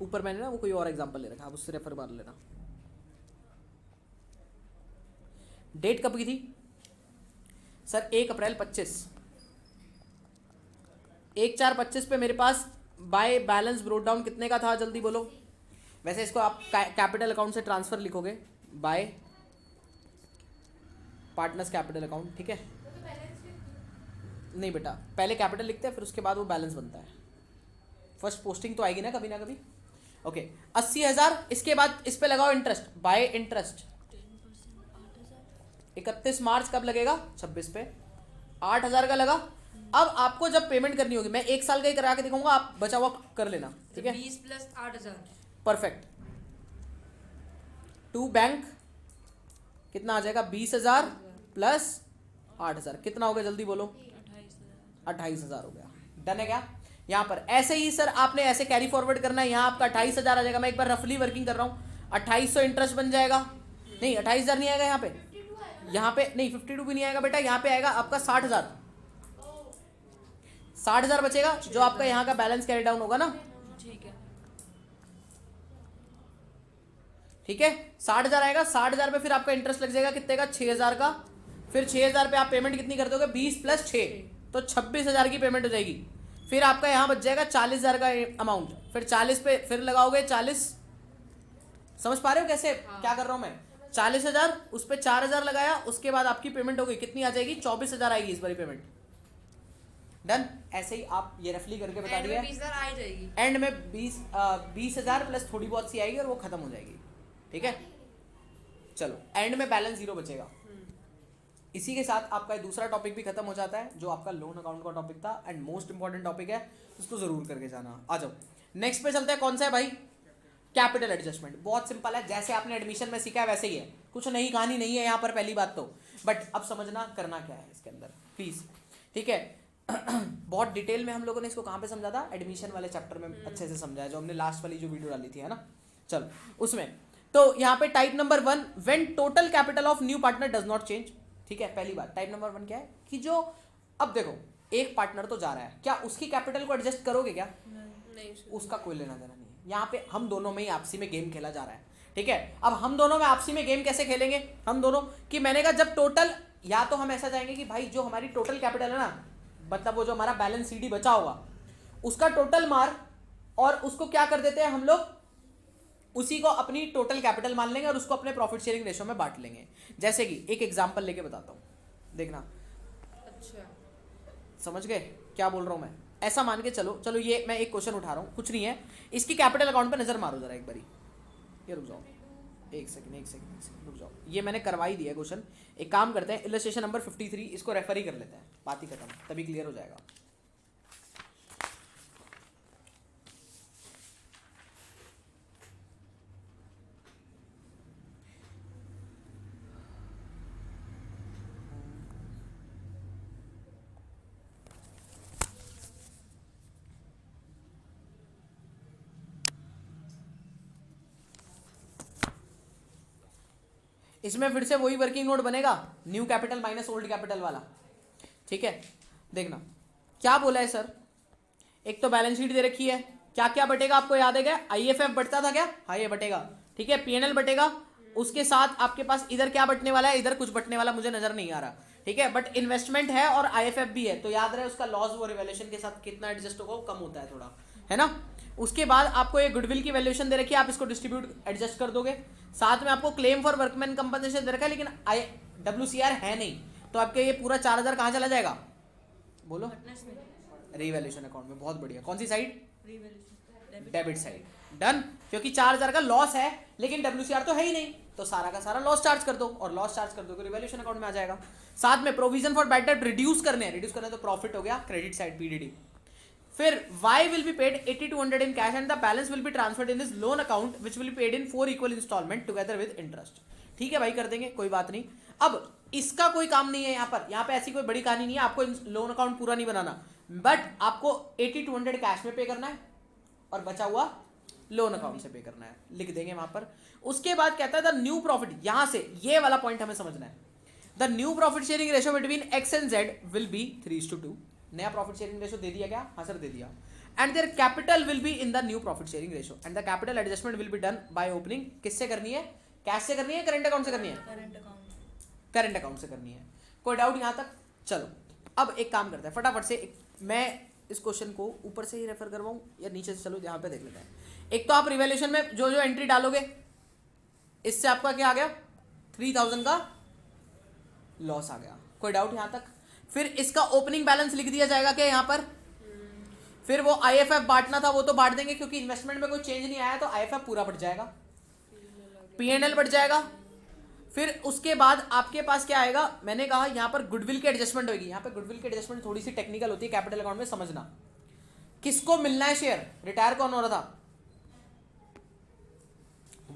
ऊपर मैंने ना वो कोई और एग्जांपल ले रखा, आप उससे रेफर मार लेना। डेट कब की थी सर? 1 अप्रैल 25। 1/4/25 पे मेरे पास बाय बैलेंस ब्रोट डाउन कितने का था, जल्दी बोलो। वैसे इसको आप कैपिटल अकाउंट से ट्रांसफर लिखोगे, बाय पार्टनर्स कैपिटल अकाउंट, ठीक है। नहीं बेटा, पहले कैपिटल लिखते हैं फिर उसके बाद वो बैलेंस बनता है। फर्स्ट पोस्टिंग तो आएगी ना कभी ना कभी। ओके 80,000, इसके बाद इस पे लगाओ इंटरेस्ट, बाय इंटरेस्ट 31 मार्च कब लगेगा? 26 पे 8,000 का लगा। अब आपको जब पेमेंट करनी होगी, मैं 1 साल का ही करा के दिखाऊंगा, आप बचा हुआ कर लेना, ठीक है। 20 प्लस 8,000 परफेक्ट। टू बैंक कितना आ जाएगा? 20,000 प्लस 8,000 कितना हो गया, जल्दी बोलो। 28,000 हो गया। डन है क्या? यहाँ पर ऐसे ही सर आपने ऐसे कैरी फॉरवर्ड करना है, यहाँ आपका 28,000 आ जाएगा। मैं एक बार रफली वर्किंग कर रहा हूँ, 2800 इंटरेस्ट बन जाएगा। नहीं 28,000 नहीं आएगा यहाँ पे नहीं 52 भी नहीं आएगा बेटा, यहाँ पे आएगा आपका 60,000। 60,000 बचेगा जो आपका यहाँ का बैलेंस कैरी डाउन होगा ना, ठीक है। ठीक है 60,000 आएगा। 60,000 पे फिर आपका इंटरेस्ट लग जाएगा कितने का? 6,000 का। फिर 6,000 पे आप पेमेंट कितनी कर दोगे? 20 प्लस 6 तो 26,000 की पेमेंट हो जाएगी। फिर आपका यहाँ बच जाएगा 40,000 का अमाउंट। फिर 40 पे फिर लगाओगे 40, समझ पा रहे हो कैसे क्या कर रहा हूँ मैं? 40,000 उस पर 4,000 लगाया, उसके बाद आपकी पेमेंट हो गई कितनी आ जाएगी? 24,000 आएगी इस बारी पेमेंट। डन। ऐसे ही आप ये रफली करके बता दिया। 20,000 आ जाएगी एंड में 20,000 प्लस थोड़ी बहुत सी आएगी और वो खत्म हो जाएगी, ठीक है। चलो एंड में बैलेंस 0 बचेगा। इसी के साथ आपका दूसरा टॉपिक भी खत्म हो जाता है जो आपका लोन अकाउंट का टॉपिक था एंड मोस्ट इंपॉर्टेंट टॉपिक है, इसको जरूर करके जाना। आ जाओ नेक्स्ट पे चलते हैं। कौन सा है भाई? Capital adjustment. बहुत सिंपल है, जैसे आपने एडमिशन में सीखा है वैसे ही है, कुछ नई कहानी नहीं है यहाँ पर पहली बात तो। बट अब समझना करना क्या है इसके अंदर प्लीज, ठीक है। बहुत डिटेल में हम लोगों ने इसको कहाँ पे समझा था? एडमिशन वाले चैप्टर में अच्छे से समझाया, जो हमने लास्ट वाली जो वीडियो डाली थी, है ना। चलो उसमें तो यहाँ पे type number 1, when total capital of new partner does not change, ठीक है। पहली बात टाइप नंबर 1 क्या है कि जो, अब देखो एक पार्टनर तो जा रहा है, क्या उसकी कैपिटल को एडजस्ट करोगे क्या? नहीं उसका कोई लेना देना नहीं है। यहाँ पे हम दोनों में ही आपसी में गेम खेला जा रहा है, ठीक है। अब हम दोनों में आपसी में गेम कैसे खेलेंगे हम दोनों कि मैंने कहा जब टोटल, या तो हम ऐसा जाएंगे कि भाई जो हमारी टोटल कैपिटल है ना, मतलब वो जो हमारा बैलेंस सीडी बचा होगा उसका टोटल मार, और उसको क्या कर देते हैं हम लोग, उसी को अपनी टोटल कैपिटल मान लेंगे और उसको अपने प्रॉफिट शेयरिंग रेशो में बांट लेंगे। जैसे कि एक एग्जांपल लेके बताता हूँ, देखना। अच्छा समझ गए क्या बोल रहा हूँ मैं? ऐसा मान के चलो, चलो ये मैं एक क्वेश्चन उठा रहा हूँ, कुछ नहीं है, इसकी कैपिटल अकाउंट पे नजर मारो जरा एक बारी। ये रुक जाओ, एक सेकंड रुक जाओ, ये मैंने करवा ही दिया है क्वेश्चन। एक काम करते हैं, इलस्ट्रेशन नंबर 53 इसको रेफर ही कर लेते हैं, बात ही खत्म, तभी क्लियर हो जाएगा। इसमें फिर से वही वर्किंग नोट बनेगा, new capital minus old capital वाला, ठीक है। देखना क्या बोला है सर, एक तो बैलेंस शीट दे रखी है, क्या क्या बटेगा आपको याद है क्या? आईएफएफ बटता था क्या? हाँ ये बटेगा, ठीक है। पीएनएल बटेगा, उसके साथ आपके पास इधर क्या बटने वाला है? इधर कुछ बटने वाला मुझे नजर नहीं आ रहा, ठीक है। बट इन्वेस्टमेंट है और आईएफएफ भी है, तो याद रहे उसका लॉस वो रिवैल्यूएशन के साथ कितना एडजस्ट होगा, वो कम होता है थोड़ा, है ना। उसके बाद आपको ये गुडविल की वैल्यूएशन दे रखी है, आप इसको डिस्ट्रीब्यूट एडजस्ट कर दोगे। साथ में आपको क्लेम फॉर वर्कमैन कंपनसेशन दे रखा है, लेकिन WCR है नहीं, तो आपके ये पूरा 4,000 कहाँ चला जाएगा बोलो? रिवैल्यूएशन अकाउंट में। बहुत बढ़िया। कौन सी साइड? Debit side. डन। क्योंकि 4,000 का लॉस है लेकिन WCR तो है ही नहीं, तो सारा का सारा लॉस चार्ज कर दो, और लॉस चार्ज कर दो तो रिवैल्यूएशन अकाउंट में आ जाएगा। साथ में provision for bad debt reduce करने तो प्रॉफिट हो गया, क्रेडिट साइड PDD। फिर Y will be paid 8,200 in cash and the balance will be transferred in his loan account which will be paid in 4 equal installment together with interest। ठीक है भाई, कर देंगे, कोई बात नहीं। अब इसका कोई काम नहीं है यहाँ पे ऐसी कोई बड़ी कहानी नहीं है, आपको लोन अकाउंट पूरा नहीं बनाना, बट आपको 8,200 कैश में पे करना है और बचा हुआ लोन अकाउंट से पे करना है, लिख देंगे वहां पर। उसके बाद कहता है द न्यू प्रॉफिट, यहां से ये वाला पॉइंट हमें समझना है, the new profit sharing ratio between X and Z will be 3:2। नया प्रॉफिट शेयरिंग रेशियो दे दिया क्या? हाँ सर दे दिया। And their capital will be in the new profit sharing ratio and the capital adjustment will be done by opening. किससे करनी है? Cash से करनी है, करंट अकाउंट से करनी है? Current account. करंट अकाउंट से करनी है। कोई डाउट यहाँ तक? चलो अब एक काम करते हैं फटाफट से, मैं इस क्वेश्चन को ऊपर से ही रेफर करवाऊं या नीचे से? चलो यहाँ पे देख लेते हैं। एक तो आप रिवैल्यूएशन में जो जो एंट्री डालोगे, इससे आपका क्या आ गया? 3000 का लॉस आ गया। कोई डाउट यहाँ तक? फिर इसका ओपनिंग बैलेंस लिख दिया जाएगा क्या यहाँ पर? फिर वो आईएफएफ बांटना था वो तो बांट देंगे, क्योंकि इन्वेस्टमेंट में कोई चेंज नहीं आया तो आईएफएफ पूरा बढ़ जाएगा, पीएनएल बढ़ जाएगा। फिर उसके बाद आपके पास क्या आएगा? मैंने कहा यहाँ पर गुडविल की एडजस्टमेंट होगी। यहाँ पे गुडविल की एडजस्टमेंट थोड़ी सी टेक्निकल होती है कैपिटल अकाउंट में, समझना। किसको मिलना है शेयर? रिटायर कौन हो रहा था?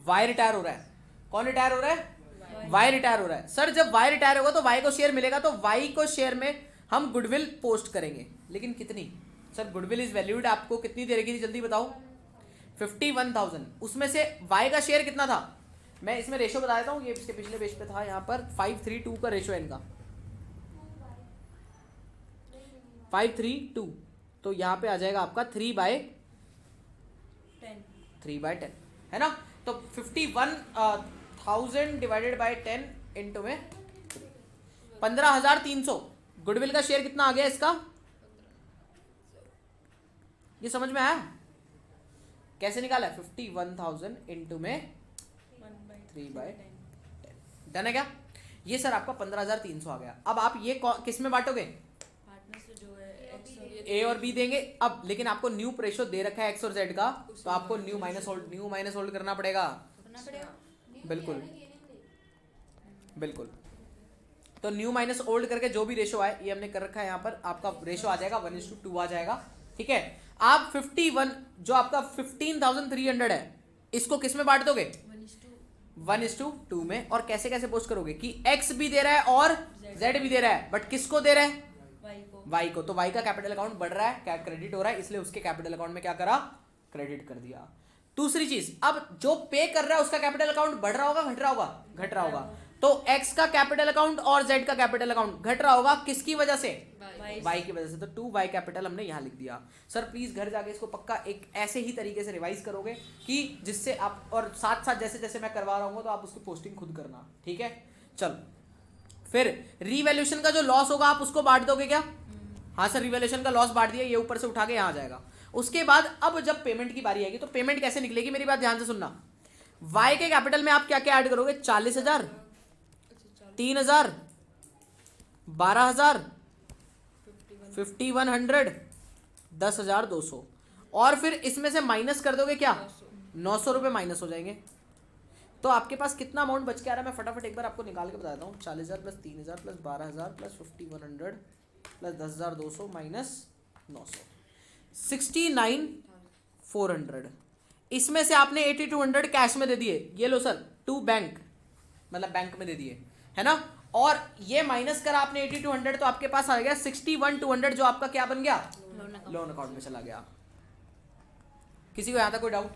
वाई रिटायर हो रहा है। कौन रिटायर हो रहा है? वाई रिटायर हो रहा है। सर जब वाई रिटायर होगा तो वाई को शेयर मिलेगा, तो वाई को शेयर में हम गुडविल पोस्ट करेंगे, लेकिन कितनी? सर गुडविल इज वैल्यूड आपको कितनी दे रखी थी, जल्दी बताओ? 51,000। उसमें से वाई का शेयर कितना था? मैं इसमें रेशो बता देता हूँ, ये इसके पिछले पेज पे था, यहाँ पर 532 का रेशो है इनका, 532। तो यहाँ पे आ जाएगा आपका 3/10 है ना। तो 51,000 डिवाइडेड बाय 10 इंटू में 15,300। गुडविल का शेयर कितना आ गया इसका? ये समझ में आया कैसे निकाला? 51,000 इंटू में 3/10। डन है क्या? ये सर आपका 15,300 आ गया। अब आप ये किस में बांटोगे? पार्टनर से जो है एक्स और ए और बी देंगे। अब लेकिन आपको न्यू रेशो दे रखा है एक्स और जेड का, तो आपको न्यू माइनस होल्ड करना पड़ेगा। करना पड़ेगा। बिल्कुल बिल्कुल। तो न्यू माइनस ओल्ड करके जो भी रेशो आए, ये हमने कर रखा है यहाँ पर, आपका रेशो आ जाएगा 1:2 आ जाएगा। ठीक है। आप 51 जो आपका 15,300 है, इसको किस में बांट दोगे? 1:2 में। और कैसे कैसे पोस्ट करोगे कि x भी दे रहा है और z भी दे रहा है, बट किसको दे रहा है? y को। तो y का कैपिटल अकाउंट बढ़ रहा है, क्या क्रेडिट हो रहा है, इसलिए उसके कैपिटल अकाउंट में क्या करा? क्रेडिट कर दिया। दूसरी चीज, अब जो पे कर रहा है उसका कैपिटल अकाउंट बढ़ रहा होगा, घट रहा होगा? घट रहा होगा। तो x का कैपिटल अकाउंट और z का कैपिटल अकाउंट घट रहा होगा, किसकी वजह से? y की वजह से। तो 2y कैपिटल हमने यहां लिख दिया। सर प्लीज घर जाके इसको पक्का एक ऐसे ही तरीके से रिवाइज करोगे कि जिससे आप, और साथ साथ जैसे जैसे मैं करवा रहा हूँ तो आप उसकी पोस्टिंग खुद करना। ठीक है। चलो फिर रीवैल्यूएशन का जो लॉस होगा आप उसको बांट दोगे क्या? हाँ सर, रिवैल्यूएशन का लॉस बांट दिया, ये ऊपर से उठा के यहाँ आ जाएगा। उसके बाद अब जब पेमेंट की बारी आएगी तो पेमेंट कैसे निकलेगी, मेरी बात ध्यान से सुनना। y के कैपिटल में आप क्या क्या ऐड करोगे? 40,000, 3,000, 12,000, 5,100, 10,200, और फिर इसमें से माइनस कर दोगे क्या? 900 रुपये माइनस हो जाएंगे। तो आपके पास कितना अमाउंट बच के आ रहा है मैं फटाफट एक बार आपको निकाल के बता देता हूँ। 40,000 plus 3,000 plus 12,000 plus 5,100 plus 10,200 minus 900, 69,400। इसमें से आपने 8,200 कैश में दे दिए, ये लो सर, टू बैंक, मतलब बैंक में दे दिए, है ना। और ये माइनस करा आपने 8,200, तो आपके पास आ गया 61,200, जो आपका क्या बन गया? लोन अकाउंट में चला गया। किसी को यहां तक कोई डाउट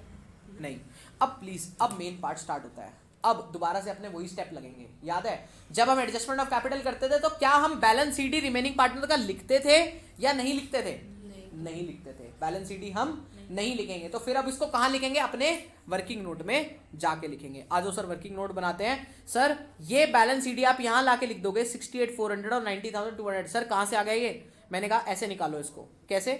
नहीं? अब प्लीज, अब मेन पार्ट स्टार्ट होता है। अब दोबारा से अपने वही स्टेप लगेंगे। याद है जब हम एडजस्टमेंट ऑफ कैपिटल करते थे तो क्या हम बैलेंस सीडी रिमेनिंग पार्टनर का लिखते थे या नहीं लिखते थे? नहीं लिखते थे। बैलेंस सीडी हम नहीं लिखेंगे। तो फिर अब इसको कहां लिखेंगे? अपने वर्किंग नोट में जाके लिखेंगे। आज सर वर्किंग नोट बनाते हैं। सर ये बैलेंस सीडी आप यहां लाके लिख दोगे 68,400 और 90,200। सर कहां से आ गया ये? मैंने कहा ऐसे निकालो इसको। कैसे?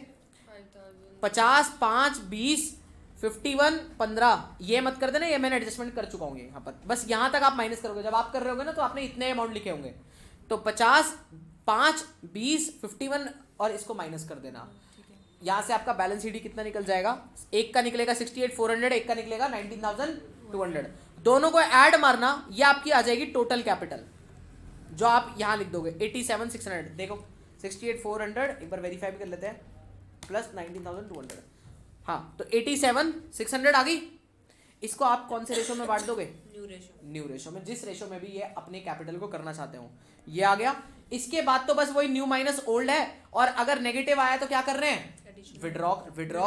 50, 5, 20, 51, 15, ये मत कर देना, ये मैंने एडजस्टमेंट कर चुका हूँ यहाँ पर। बस यहाँ तक आप माइनस करोगे। जब आप कर रहे होगे ना तो आपने इतने अमाउंट लिखे होंगे। तो 50, 5, 20, 51 और इसको माइनस कर देना। यहाँ से आपका बैलेंस शीट कितना निकल जाएगा? एक का निकलेगा 68,400, एक का निकलेगा 19,200। दोनों को ऐड मारना, ये आपकी आ जाएगी टोटल कैपिटल, जो आप यहाँ लिख दोगे 87,600। देखो 68,400 एक बार वेरीफाई भी कर लेते हैं, प्लस 19,200। हाँ तो 87,600 आ गई। इसको आप कौन से रेशो में बांट दोगे? न्यू रेशो में, जिस रेशो में भी ये अपने कैपिटल को करना चाहते हो। ये आ गया। इसके बाद तो बस वही न्यू माइनस ओल्ड है, और अगर नेगेटिव आया तो क्या कर रहे हैं? विड्रॉ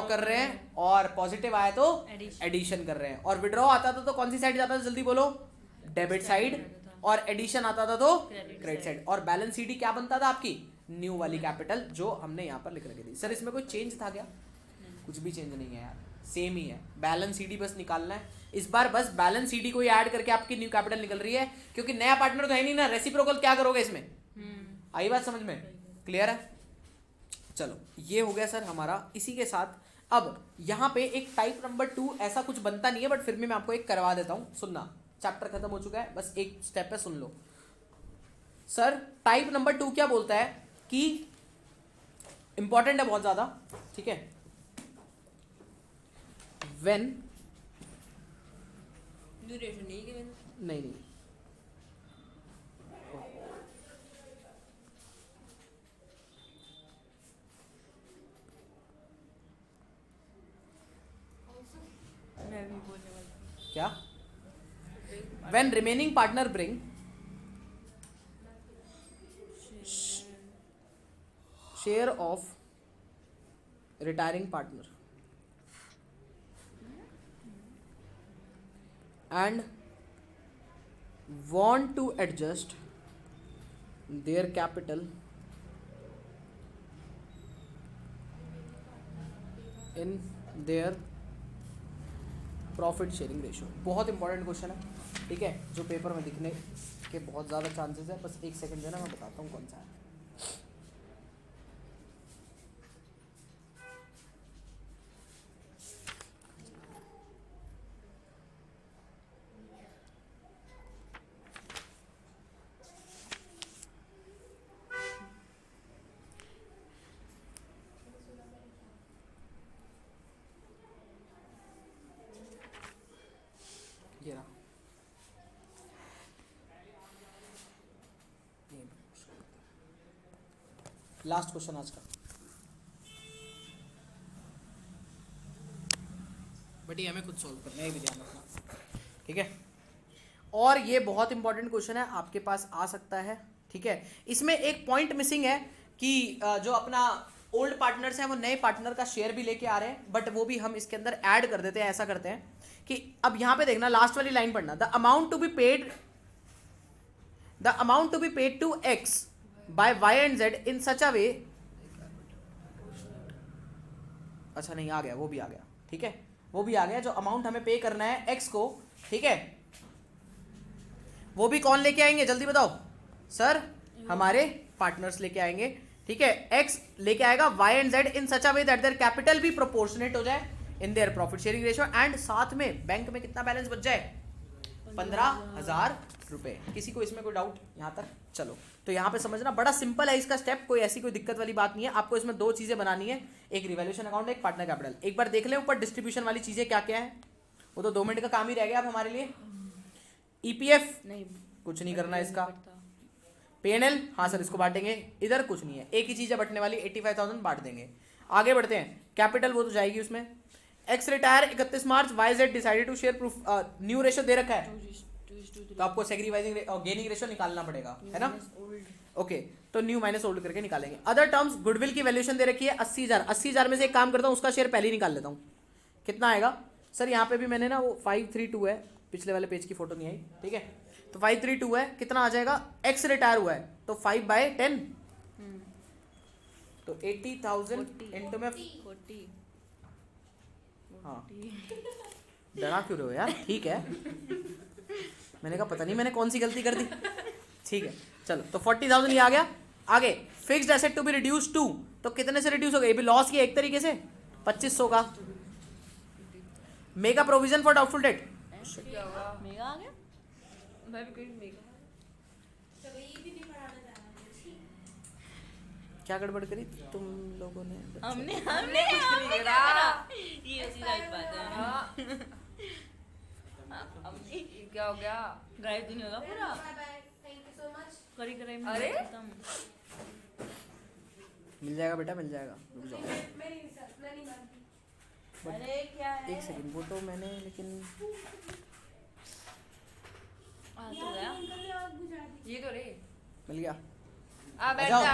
कर रहे हैं, और पॉजिटिव आया तो एडिशन कर रहे हैं। और विड्रॉ आता था तो कौन सी साइड जाता था? जल्दी बोलो। Debit side. और एडिशन आता था तो क्रेडिट साइड। और बैलेंस शीट क्या बनता था आपकी? न्यू वाली कैपिटल, जो हमने यहाँ पर लिख रखी थी। सर इसमें कोई चेंज था क्या? कुछ भी चेंज नहीं है यार, सेम ही है। बैलेंस सीडी बस निकालना है इस बार, बस बैलेंस सीडी को ही ऐड करके आपकी न्यू कैपिटल निकल रही है, क्योंकि नया पार्टनर तो है नहीं ना, रेसिप्रोकल क्या करोगे इसमें, आई बात समझ में, क्लियर है। चलो ये हो गया सर हमारा। इसी के साथ अब यहाँ पे एक टाइप नंबर 2 ऐसा कुछ बनता नहीं है, बट फिर भी मैं आपको एक करवा देता हूँ, सुनना। चैप्टर खत्म हो चुका है, बस एक स्टेप है, सुन लो सर। टाइप नंबर 2 क्या बोलता है कि इंपॉर्टेंट है बहुत ज्यादा, ठीक है। व्हेन ड्यूरेशन नहीं गिवन, नहीं मैं भी बोलने वाली थी। क्या, when remaining partner bring share of retiring partner and want to adjust their capital in their profit sharing ratio। बहुत इंपॉर्टेंट क्वेश्चन है, ठीक है, जो पेपर में दिखने के बहुत ज़्यादा चांसेस है। बस एक सेकंड देना, मैं बताता हूँ कौन सा है। ये रहा, लास्ट क्वेश्चन आज का, बट ये हमें खुद सॉल्व करना है, ये भी ध्यान रखना, ठीक है। और ये बहुत इंपॉर्टेंट क्वेश्चन है, आपके पास आ सकता है, ठीक है। इसमें एक पॉइंट मिसिंग है कि जो अपना ओल्ड पार्टनर्स हैं वो नए पार्टनर का शेयर भी लेके आ रहे हैं, बट वो भी हम इसके अंदर ऐड कर देते हैं। ऐसा करते हैं कि अब यहां पे देखना, लास्ट वाली लाइन पढ़ना, the amount to be paid to X by Y and Z in such a way, अच्छा नहीं आ गया, वो भी आ गया, ठीक है, वो भी आ गया। जो अमाउंट हमें पे करना है एक्स को, ठीक है, वो भी कौन लेके आएंगे जल्दी बताओ सर, हमारे पार्टनर्स लेके आएंगे, ठीक है। एक्स लेके आएगा Y and Z in such a way that their capital भी प्रोपोर्शनेट हो जाए in their profit sharing ratio, and साथ में बैंक में कितना बैलेंस बच जाए, 15,000 रुपए। किसी को इसमें कोई डाउट यहाँ तक? चलो तो यहाँ पे समझना, बड़ा सिंपल है इसका स्टेप, कोई ऐसी कोई दिक्कत वाली बात नहीं है। आपको इसमें दो चीजें बनानी है, एक रिवैल्यूएशन अकाउंट, एक पार्टनर कैपिटल। एक बार देख ले ऊपर डिस्ट्रीब्यूशन वाली चीजें क्या क्या है, वो तो 2 मिनट का काम ही रह गया अब हमारे लिए। ईपीएफ नहीं, कुछ नहीं करना इसका, पीएनएल हाँ सर इसको बांटेंगे, इधर कुछ नहीं है, एक ही चीज है बटने वाली, 85,000 बांट देंगे। आगे बढ़ते हैं, कैपिटल वो तो जाएगी उसमें। X retire 31 March, Y Z decided to share profit, new ratio दे रखा है तो आपको सेग्रीवाइजिंग गेनिंग रेशो निकालना पड़ेगा, है ना। ओके तो न्यू माइनस ओल्ड करके निकालेंगे। अदर टर्म्स, गुडविल की वैल्यूएशन दे रखी है 80,000, 80,000 में से एक काम करता हूँ, उसका शेयर पहले ही निकाल लेता हूँ, कितना आएगा सर। यहाँ पे भी मैंने ना वो 532 है, पिछले वाले पेज की फोटो नहीं आई, ठीक है, तो 532 है, कितना आ जाएगा, एक्स रिटायर हुआ है तो 5/10, तो 80,000 इंटू में 40। हाँ डरा क्यों रहे हो यार, ठीक है, मैंने कहा पता नहीं मैंने कौन सी गलती कर दी, ठीक है। चलो तो 40,000 ये आ गया। आगे fixed asset to be reduce to, तो कितने से रिड्यूस हो गया, ये भी लॉस किया एक तरीके से, 2500 का। Mega provision for doubtful debt, क्या हुआ, मेगा आ गया। मैं भी कोई मेगा, क्या गड़बड़ करी तुम लोगों ने? हमने कुछ नहीं करा। ये उसी राइट बात है। हाँ, हमने क्या हो गया, ड्राइव तो नहीं होगा पूरा, करी कराई में अरे? खत्म। मिल जाएगा बेटा, मिल जाएगा, रुक जाओ अरे क्या है, एक सेकंड, वो तो मैंने लेकिन आ तो गया। ये तो रे, मिल गया। आ बैठ जाओ जा,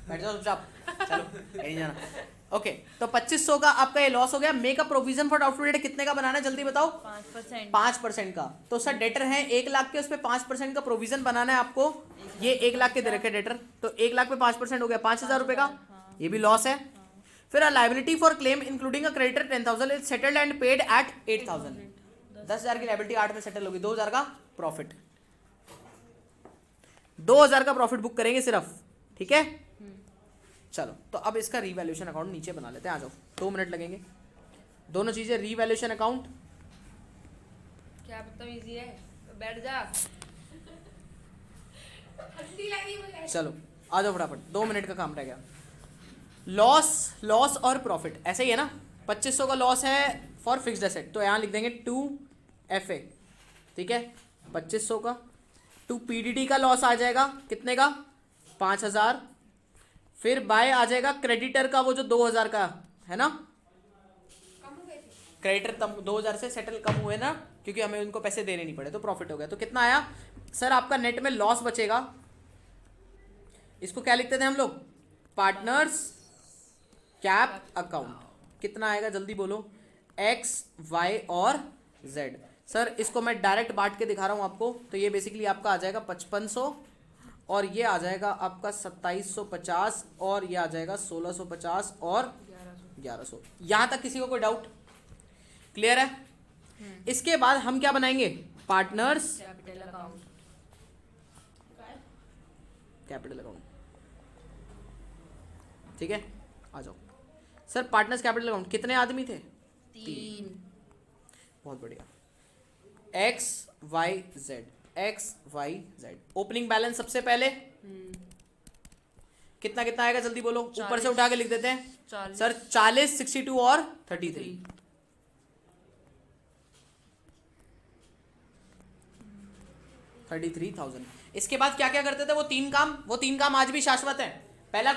बैठ जाओ चुपचाप, चलो कहीं जाना। ओके तो 2500 का आपका ये लॉस हो गया। Make a provision for doubtful debt कितने का बनाना है जल्दी बताओ? 5%। 5% का। तो सर डेटर है 1 लाख के, उस पर 5% का प्रोविजन बनाना है आपको। ये 1 लाख के दे रखे डेटर, तो 1 लाख पे 5% हो गया 5,000 रुपए का, ये भी लॉस है। फिर liability for claim including a creditor 10,000 is settled and paid at 8,000। 10,000 की लाइबिलिटी 8 में सेटल होगी, 2,000 का प्रॉफिट, 2,000 का प्रॉफिट बुक करेंगे सिर्फ, ठीक है। चलो तो अब इसका रीवैल्यूएशन अकाउंट नीचे बना लेते हैं, आ जाओ, 2 मिनट लगेंगे। दोनों चीजें, रीवैल्यूएशन अकाउंट, क्या बदतमीजी है, बैठ जा। हंसी लगी मुझे। चलो आ जाओ फटाफट, 2 मिनट का काम रह गया। लॉस और प्रॉफिट ऐसे ही है ना, 2500 का लॉस है फॉर फिक्स्ड एसेट, तो यहाँ लिख देंगे 2FA, ठीक है, 2500 का। 2 PDD का लॉस आ जाएगा कितने का, 5,000। फिर बाय आ जाएगा क्रेडिटर का, वो जो 2,000 का है ना, कम हो गए थे। क्रेडिटर तब 2,000 से सेटल कम हुए ना, क्योंकि हमें उनको पैसे देने नहीं पड़े, तो प्रॉफिट हो गया। तो कितना आया सर आपका नेट में लॉस बचेगा, इसको क्या लिखते थे हम लोग, पार्टनर्स कैप अकाउंट। कितना आएगा जल्दी बोलो, X, Y और Z। सर इसको मैं डायरेक्ट बांट के दिखा रहा हूँ आपको, तो ये बेसिकली आपका आ जाएगा 5500 और ये आ जाएगा आपका 2750 और ये आ जाएगा 1650 और 1100। यहाँ तक किसी को कोई डाउट, क्लियर है? इसके बाद हम क्या बनाएंगे, partners capital account. Capital account, ठीक है। आ जाओ सर, पार्टनर्स कैपिटल अकाउंट कितने आदमी थे, 3। बहुत बढ़िया। X, Y, Z। Opening balance सबसे पहले कितना कितना आएगा जल्दी बोलो, ऊपर से उठा के लिख देते हैं 40। सर 40, 62 और 33। 33,000। इसके बाद क्या क्या करते थे, वो तीन काम आज भी शाश्वत है। पहला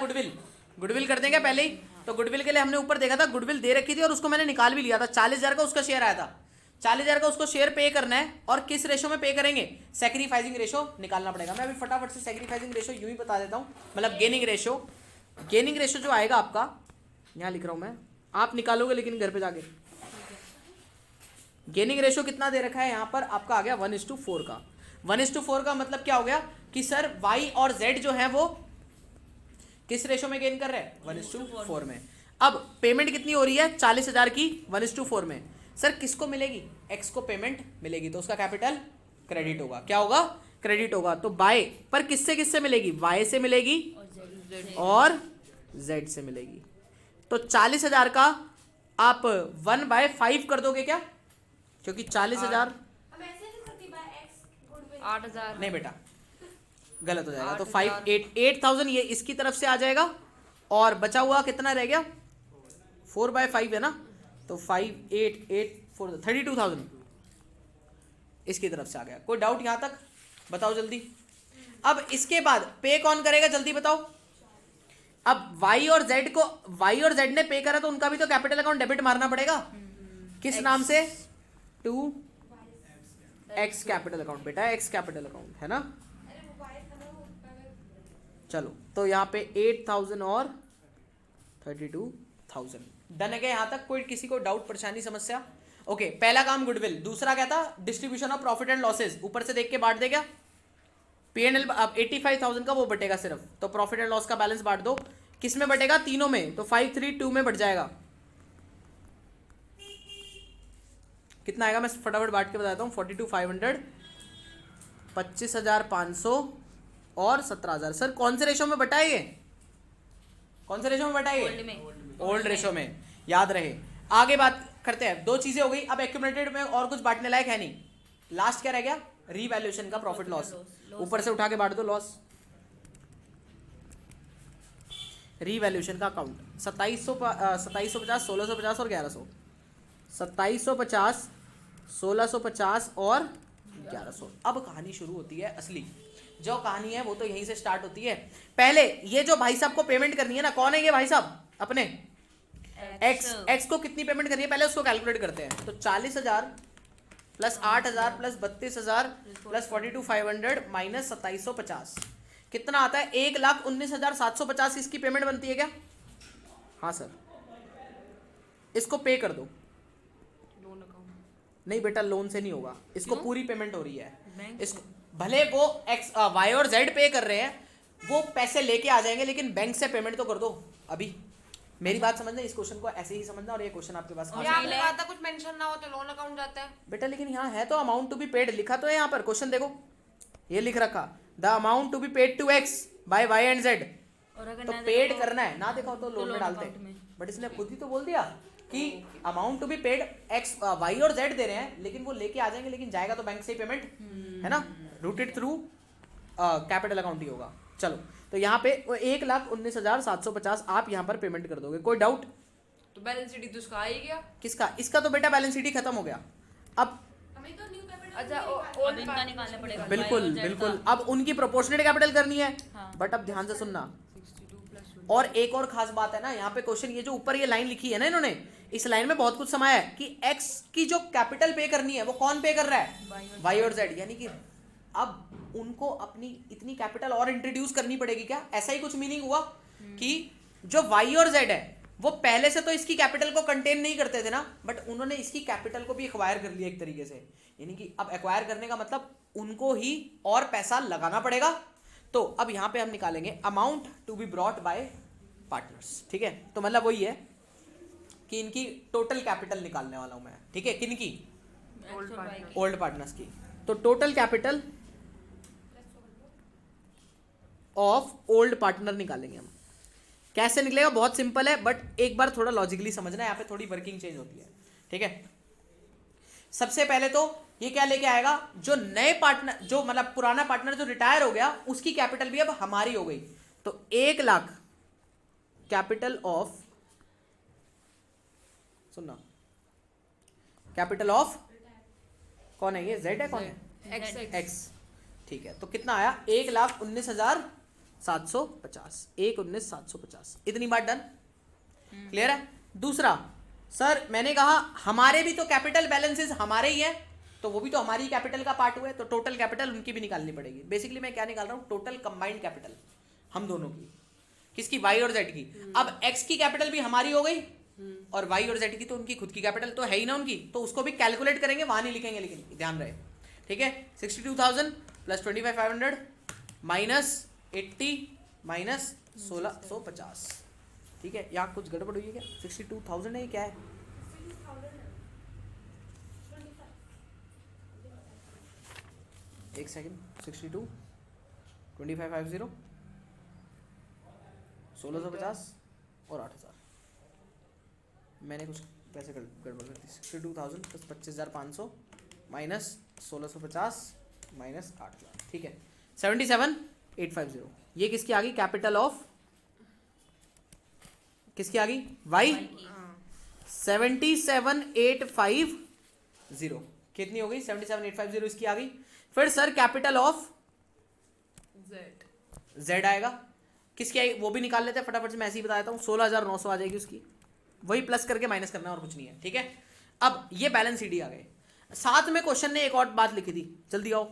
गुडविल कर देंगे पहले ही, तो गुडविल के लिए हमने ऊपर देखा था, गुडविल दे रखी थी और उसको मैंने निकाल भी लिया था। 40,000 का उसका शेयर आया था, 40,000 का उसको शेयर पे करना है, और किस रेशो में पे करेंगे, सैक्रिफाइसिंग रेशो निकालना पड़ेगा। मैं अभी फटाफट से सैक्रिफाइसिंग रेशो यूं ही बता देता हूं, मतलब गेनिंग रेशो जो आएगा आपका, यहां लिख रहा हूं मैं, आप निकालोगे लेकिन घर पे जाके। गेनिंग रेशो कितना दे रखा है यहाँ पर आपका, आ गया 1:4 का। 1:4 का मतलब क्या हो गया कि सर Y और Z जो है वो किस रेशो में गेन कर रहे हैं, 1:4 में। अब पेमेंट कितनी हो रही है, 40,000 की 1:4 में। सर किसको मिलेगी, X को पेमेंट मिलेगी, तो उसका कैपिटल क्रेडिट होगा। क्या होगा, क्रेडिट होगा। तो बाय पर किससे किससे मिलेगी, Y से मिलेगी और Z से मिलेगी। तो 40,000 का आप 1/5 कर दोगे क्या, क्योंकि 40,000 हम ऐसे नहीं करती बाय X गुडविल। 8,000 नहीं बेटा, गलत हो जाएगा। तो 8,000 8,000 ये इसकी तरफ से आ जाएगा, और बचा हुआ कितना रह गया, 4/5 है ना, तो 5, 8, 8, 4, 32,000 इसकी तरफ से आ गया। कोई डाउट यहां तक, बताओ जल्दी। अब इसके बाद पे कौन करेगा जल्दी बताओ। अब Y और Z ने पे करा, तो उनका भी तो कैपिटल अकाउंट डेबिट मारना पड़ेगा। किस नाम से, 2X कैपिटल अकाउंट बेटा, X कैपिटल अकाउंट है ना। अरे वो बाय था ना वो पहले। चलो तो यहाँ पे 8,000 और 32,000 डन है क्या यहाँ तक, कोई किसी को डाउट परेशानी समस्या। ओके, पहला काम गुडविल, दूसरा क्या था, distribution of profit and losses. ऊपर से देख के बांट दे क्या, P&L अब 85,000 का वो बटेगा सिर्फ, तो प्रॉफिट एंड लॉस का बैलेंस बांट दो। किस में बटेगा, तीनों में, तो 532 में बट जाएगा। कितना आएगा मैं फटाफट बांट के बताता हूँ, 42,500, 25,500 और 17,000। सर कौन से रेशो में बटा है ये, कौन से रेशो में बटा है ये, ओल्ड रेशो में, याद रहे। आगे बात करते हैं, दो चीजें हो गई। अब एक्यूमुलेटेड में और कुछ बांटने लायक है नहीं। लास्ट क्या रह गया, रीवैल्यूएशन का प्रॉफिट लॉस। ऊपर से उठा के बांट दो लॉस। रीवैल्यूएशन का अकाउंट 2750, 1650 और 1100। 2750, 1650 और 1100। अब कहानी शुरू होती है असली, जो कहानी है वो तो यहीं से स्टार्ट होती है। पहले ये जो भाई साहब को पेमेंट करनी है ना, कौन है ये भाई साहब, अपने एक्स को कितनी पेमेंट करनी है पहले उसको कैलकुलेट करते हैं। तो 40,000 प्लस 8,000 प्लस 32,000 प्लस 42,500 माइनस 2750 कितना आता है, 1,19,750 इसकी पेमेंट बनती है क्या। हाँ सर, इसको पे कर दो। लोन अकाउंट नहीं बेटा, लोन से नहीं होगा, इसको क्यों? पूरी पेमेंट हो रही है। बैंक इसको भले वो Y और Z पे कर रहे हैं, वो पैसे लेके आ जाएंगे, लेकिन बैंक से पेमेंट तो कर दो अभी। मेरी बात समझना, इस क्वेश्चन को ऐसे ही समझना और ये क्वेश्चन आपके पास और आपने कहा था कुछ मेंशन ना हो तो लोन अकाउंट जाता है बेटा, लेकिन यहाँ है तो अमाउंट टू बी पेड लिखा तो है यहाँ पर, क्वेश्चन देखो ये लिख रखा the amount to be paid to X by Y and Z, और अगर तो ना पेड करना है ना देखा तो लोन में लोन डालते अकाउंट में। बट इसने खुद ही तो बोल दिया कि amount to be paid X Y और जेड दे रहे हैं, लेकिन वो लेके आ जाएंगे, लेकिन जाएगा तो बैंक से ही पेमेंट है ना, रूटेड थ्रू कैपिटल अकाउंट ही होगा। चलो तो यहाँ पे 1,19,750 आप यहाँ पर पेमेंट कर दोगे, कोई डाउट? तो बैलेंस शीट तो उसका आ ही गया। किसका? इसका तो बेटा बैलेंस शीट ही खत्म हो गया। अब हमें तो न्यू कैपिटल अच्छा अब इनका निकालना पड़ेगा बिल्कुल बिल्कुल, अब उनकी प्रोपोर्शनेट कैपिटल करनी है। हाँ। बट अब ध्यान से सुनना, 62 प्लस और एक और खास बात है ना यहाँ पे क्वेश्चन, ये जो ऊपर ये लाइन लिखी है ना इन्होंने, इस लाइन में बहुत कुछ समाया है कि x की जो कैपिटल पे करनी है वो कौन पे कर रहा है? y और z, यानी कि अब उनको अपनी इतनी कैपिटल और इंट्रोड्यूस करनी पड़ेगी क्या? ऐसा ही कुछ मीनिंग हुआ कि जो y और z है वो पहले से तो इसकी कैपिटल को कंटेन नहीं करते थे ना, बट उन्होंने इसकी कैपिटल को भी एक्वायर कर लिया एक तरीके से, यानी कि अब एक्वायर करने का मतलब उनको ही और पैसा लगाना पड़ेगा। तो अब यहाँ पे हम निकालेंगे amount to be brought by partners, ठीक है? तो मतलब वही है कि इनकी टोटल कैपिटल निकालने वाला हूं मैं, ठीक है? किनकी? ओल्ड पार्टनर्स की। तो total capital of old partner निकालेंगे हम। कैसे निकलेगा? बहुत सिंपल है, बट एक बार थोड़ा लॉजिकली समझना है, यहाँ पे थोड़ी वर्किंग चेंज होती है, ठीक है? सबसे पहले तो ये क्या लेके आएगा, जो नए पार्टनर, जो मतलब पुराना पार्टनर जो रिटायर हो गया उसकी कैपिटल भी अब हमारी हो गई, तो 1 लाख कैपिटल ऑफ, सुनना, कैपिटल ऑफ कौन है ये? जेड है, कौन है? एक्स, ठीक है? तो कितना आया? 1,19,750, 1,19,750, इतनी बात डन, क्लियर है? दूसरा, सर मैंने कहा हमारे भी तो कैपिटल बैलेंसेस हमारे ही हैं, तो वो भी तो हमारी कैपिटल का पार्ट हुए, तो टोटल कैपिटल उनकी भी निकालनी पड़ेगी। बेसिकली मैं क्या निकाल रहा हूँ? टोटल कंबाइंड कैपिटल हम दोनों की, किसकी? वाई और जेड की। अब एक्स की कैपिटल भी हमारी हो गई और वाई और जेड की तो उनकी खुद की कैपिटल तो है ही ना उनकी, तो उसको भी कैलकुलेट करेंगे, वहां नहीं लिखेंगे, लेकिन ध्यान रहे, ठीक है? 62,000 प्लस 25,500 माइनस 80 माइनस 1,650, ठीक है? यहाँ कुछ गड़बड़ हुई है क्या? 62,000 है, क्या है? एक सेकेंड, 62 2550 1650 और 8,000, मैंने कुछ पैसे गड़बड़ कर दी। 62,000 प्लस 25,500 माइनस 1,650 माइनस 8,000, ठीक है? 77,850, ये किसकी आ गई? कैपिटल ऑफ किसकी आ गई? वाई। 77,850 कितनी हो गई? 77,850 इसकी आ गई। फिर sir capital of Z, Z आएगा, किसकी आएगी वो भी निकाल लेते हैं फटाफट से, मैं ऐसे ही बता देता हूँ। 16,900 आ जाएगी उसकी, वही प्लस करके माइनस करना है और कुछ नहीं है, ठीक है? अब ये बैलेंस शीट आ गए। साथ में क्वेश्चन ने एक और बात लिखी थी, जल्दी आओ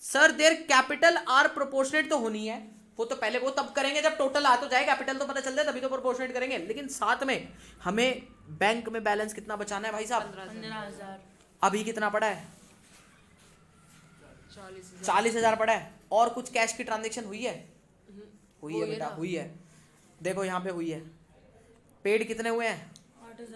sir, their capital R proportionate तो होनी है, वो तो पहले वो तब करेंगे जब टोटल आ तो जाए, कैपिटल तो पता चल जाए तभी तो प्रोपोर्शनेट करेंगे, लेकिन साथ में हमें बैंक में बैलेंस कितना बचाना है भाई साहब? 15,000। अभी कितना पड़ा है? 40,000। 40,000 पड़ा है। और कुछ कैश की ट्रांजेक्शन हुई है? हुई है बेटा, हुई है, देखो यहाँ पे हुई है। पेड कितने हुए हैं?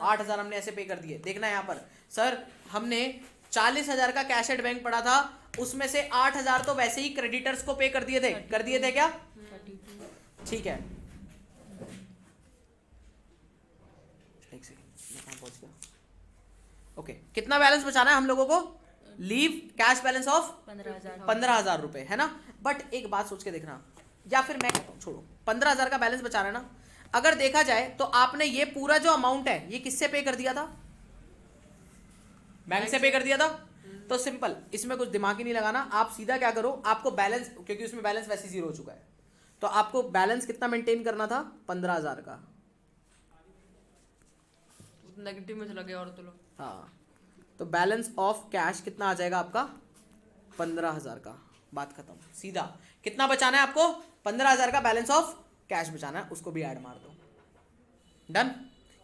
8,000 हमने ऐसे पे कर दिए। देखना यहाँ पर सर, हमने 40,000 का कैश एट बैंक पड़ा था, उसमें से 8,000 तो वैसे ही क्रेडिटर्स को पे कर दिए थे, कर दिए थे क्या? ठीक है, एक सेकंड, मैं कहाँ पहुंच गया? ओके, कितना बैलेंस बचाना है हम लोगों को? लीव कैश बैलेंस ऑफ 15,000 रुपए, है ना? बट एक बात सोच के देखना, या फिर मैं कहता हूँ छोड़ो, 15,000 का बैलेंस बचा रहा है ना। अगर देखा जाए तो आपने ये पूरा जो अमाउंट है ये किससे पे कर दिया था? बैंक से पे कर दिया था। तो सिंपल, इसमें कुछ दिमाग ही नहीं लगाना, आप सीधा क्या करो, आपको बैलेंस, क्योंकि उसमें बैलेंस वैसे जीरो हो चुका है, तो आपको बैलेंस कितना मेंटेन करना था? 15,000 का। नेगेटिव में चला गया और तो लो। हाँ, तो बैलेंस ऑफ कैश कितना आ जाएगा आपका? 15,000 का। बात खत्म। सीधा कितना बचाना है आपको? 15,000 का बैलेंस ऑफ कैश बचाना है, उसको भी ऐड मार दो। डन?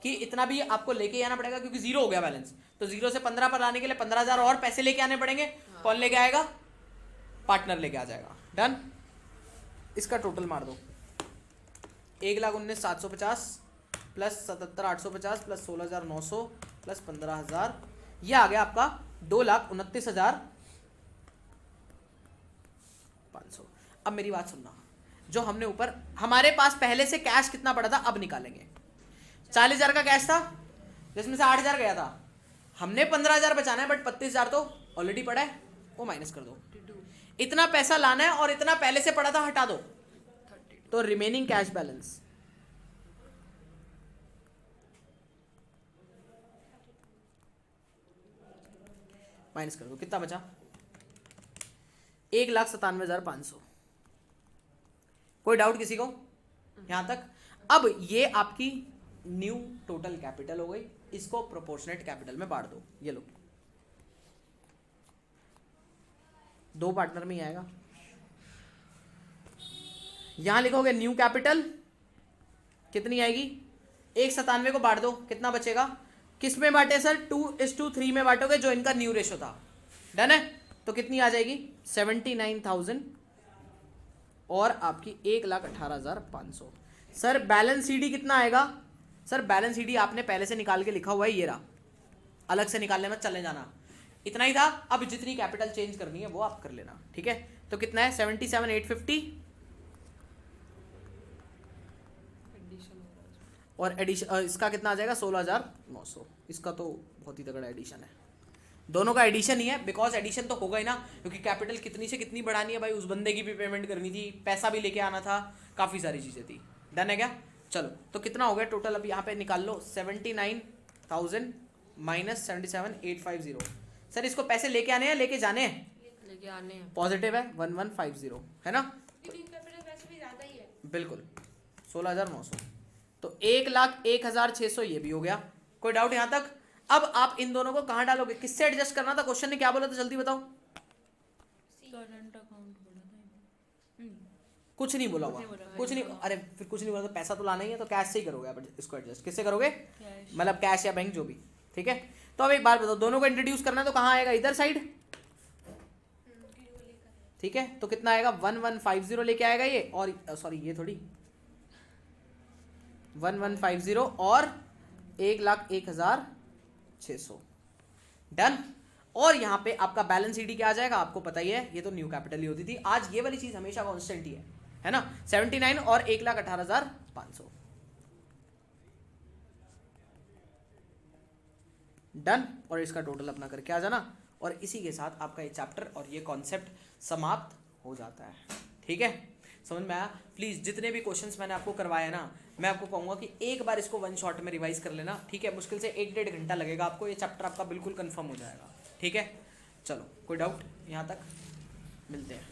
कि इतना भी आपको लेके आना पड़ेगा क्योंकि जीरो हो गया बैलेंस, तो जीरो से 15 पर लाने के लिए 15,000 और पैसे लेके आने पड़ेंगे। कौन लेके आएगा? पार्टनर लेके आ जाएगा। डन? इसका टोटल मार दो, 1,19,750 प्लस 77,850 प्लस 16,900 प्लस 15,000, ये आ गया आपका 2,29,500। अब मेरी बात सुनना, जो हमने ऊपर हमारे पास पहले से कैश कितना पड़ा था अब निकालेंगे। 40,000 का कैश था जिसमें से 8,000 गया था, हमने 15,000 बचाना है बट 35,000 तो ऑलरेडी पड़ा है, वो माइनस कर दो। इतना पैसा लाना है और इतना पहले से पड़ा था हटा दो, तो रिमेनिंग कैश बैलेंस माइनस कर दो, कितना बचा 1,97,500। कोई डाउट किसी को यहां तक? अब ये आपकी न्यू टोटल कैपिटल हो गई, इसको प्रोपोर्शनेट कैपिटल में बांट दो। ये लो, 2 पार्टनर में ही आएगा। यहां लिखोगे न्यू कैपिटल कितनी आएगी, 197 को बांट दो, कितना बचेगा? किस में बांटे सर? 2:3 में बांटोगे, जो इनका न्यू रेशो था। डन है? तो कितनी आ जाएगी 79,000 और आपकी 1,18,500। सर बैलेंस सीडी कितना आएगा? सर बैलेंस सीडी आपने पहले से निकाल के लिखा हुआ है, ये रहा, अलग से निकालने में चले जाना, इतना ही था। अब जितनी कैपिटल चेंज करनी है वो आप कर लेना, ठीक है? तो कितना है 77,850 और एडिशन इसका कितना आ जाएगा 16,900। इसका तो बहुत ही तगड़ा एडिशन है, दोनों का एडिशन ही है, बिकॉज एडिशन तो होगा ही ना, क्योंकि कैपिटल कितनी से कितनी बढ़ानी है भाई, उस बंदे की भी पेमेंट करनी थी, पैसा भी लेके आना था, काफ़ी सारी चीज़ें थी। डन है क्या? चलो तो कितना हो गया टोटल, अब यहाँ पे निकाल लो 79,000 माइनस 77,850। सर इसको पैसे लेके आने हैं लेके जाने हैं? लेके आने हैं। पॉजिटिव है 1150 है ना, बिल्कुल 16,900, तो 1,01,600 ये भी हो गया। कोई डाउट यहाँ तक? अब आप इन दोनों को कहाँ डालोगे, किससे एडजस्ट करना था? क्वेश्चन ने क्या बोला था जल्दी बताओ। करंट अकाउंट बोला था। कुछ नहीं बोला हुआ, कुछ नहीं, अरे फिर कुछ नहीं बोला तो पैसा तो लाना ही है, तो कैश से ही करोगे आप इसको एडजस्ट। किससे करोगे? मतलब कैश या बैंक जो भी, ठीक है? तो अब एक बात बताओ, दोनों को इंट्रोड्यूस करना है तो कहाँ आएगा? इधर साइड, ठीक है? तो कितना आएगा 1150 लेके आएगा ये, और सॉरी ये थोड़ी 1150 और 1,01,600। डन। और यहाँ पे आपका बैलेंस सीडी क्या आ जाएगा आपको पता ही है, ये तो न्यू कैपिटल ही होती थी, आज ये वाली चीज हमेशा कांस्टेंट ही है ना, 79 और 1,18,500। डन। और इसका टोटल अपना करके आ जाना, और इसी के साथ आपका ये चैप्टर और ये कॉन्सेप्ट समाप्त हो जाता है। ठीक है, समझ में आया? प्लीज़ जितने भी क्वेश्चंस मैंने आपको करवाया ना, मैं आपको कहूँगा कि एक बार इसको 1 शॉट में रिवाइज कर लेना, ठीक है? मुश्किल से 1-1.5 घंटा लगेगा आपको, ये चैप्टर आपका बिल्कुल कंफर्म हो जाएगा। ठीक है, चलो कोई डाउट यहाँ तक? मिलते हैं।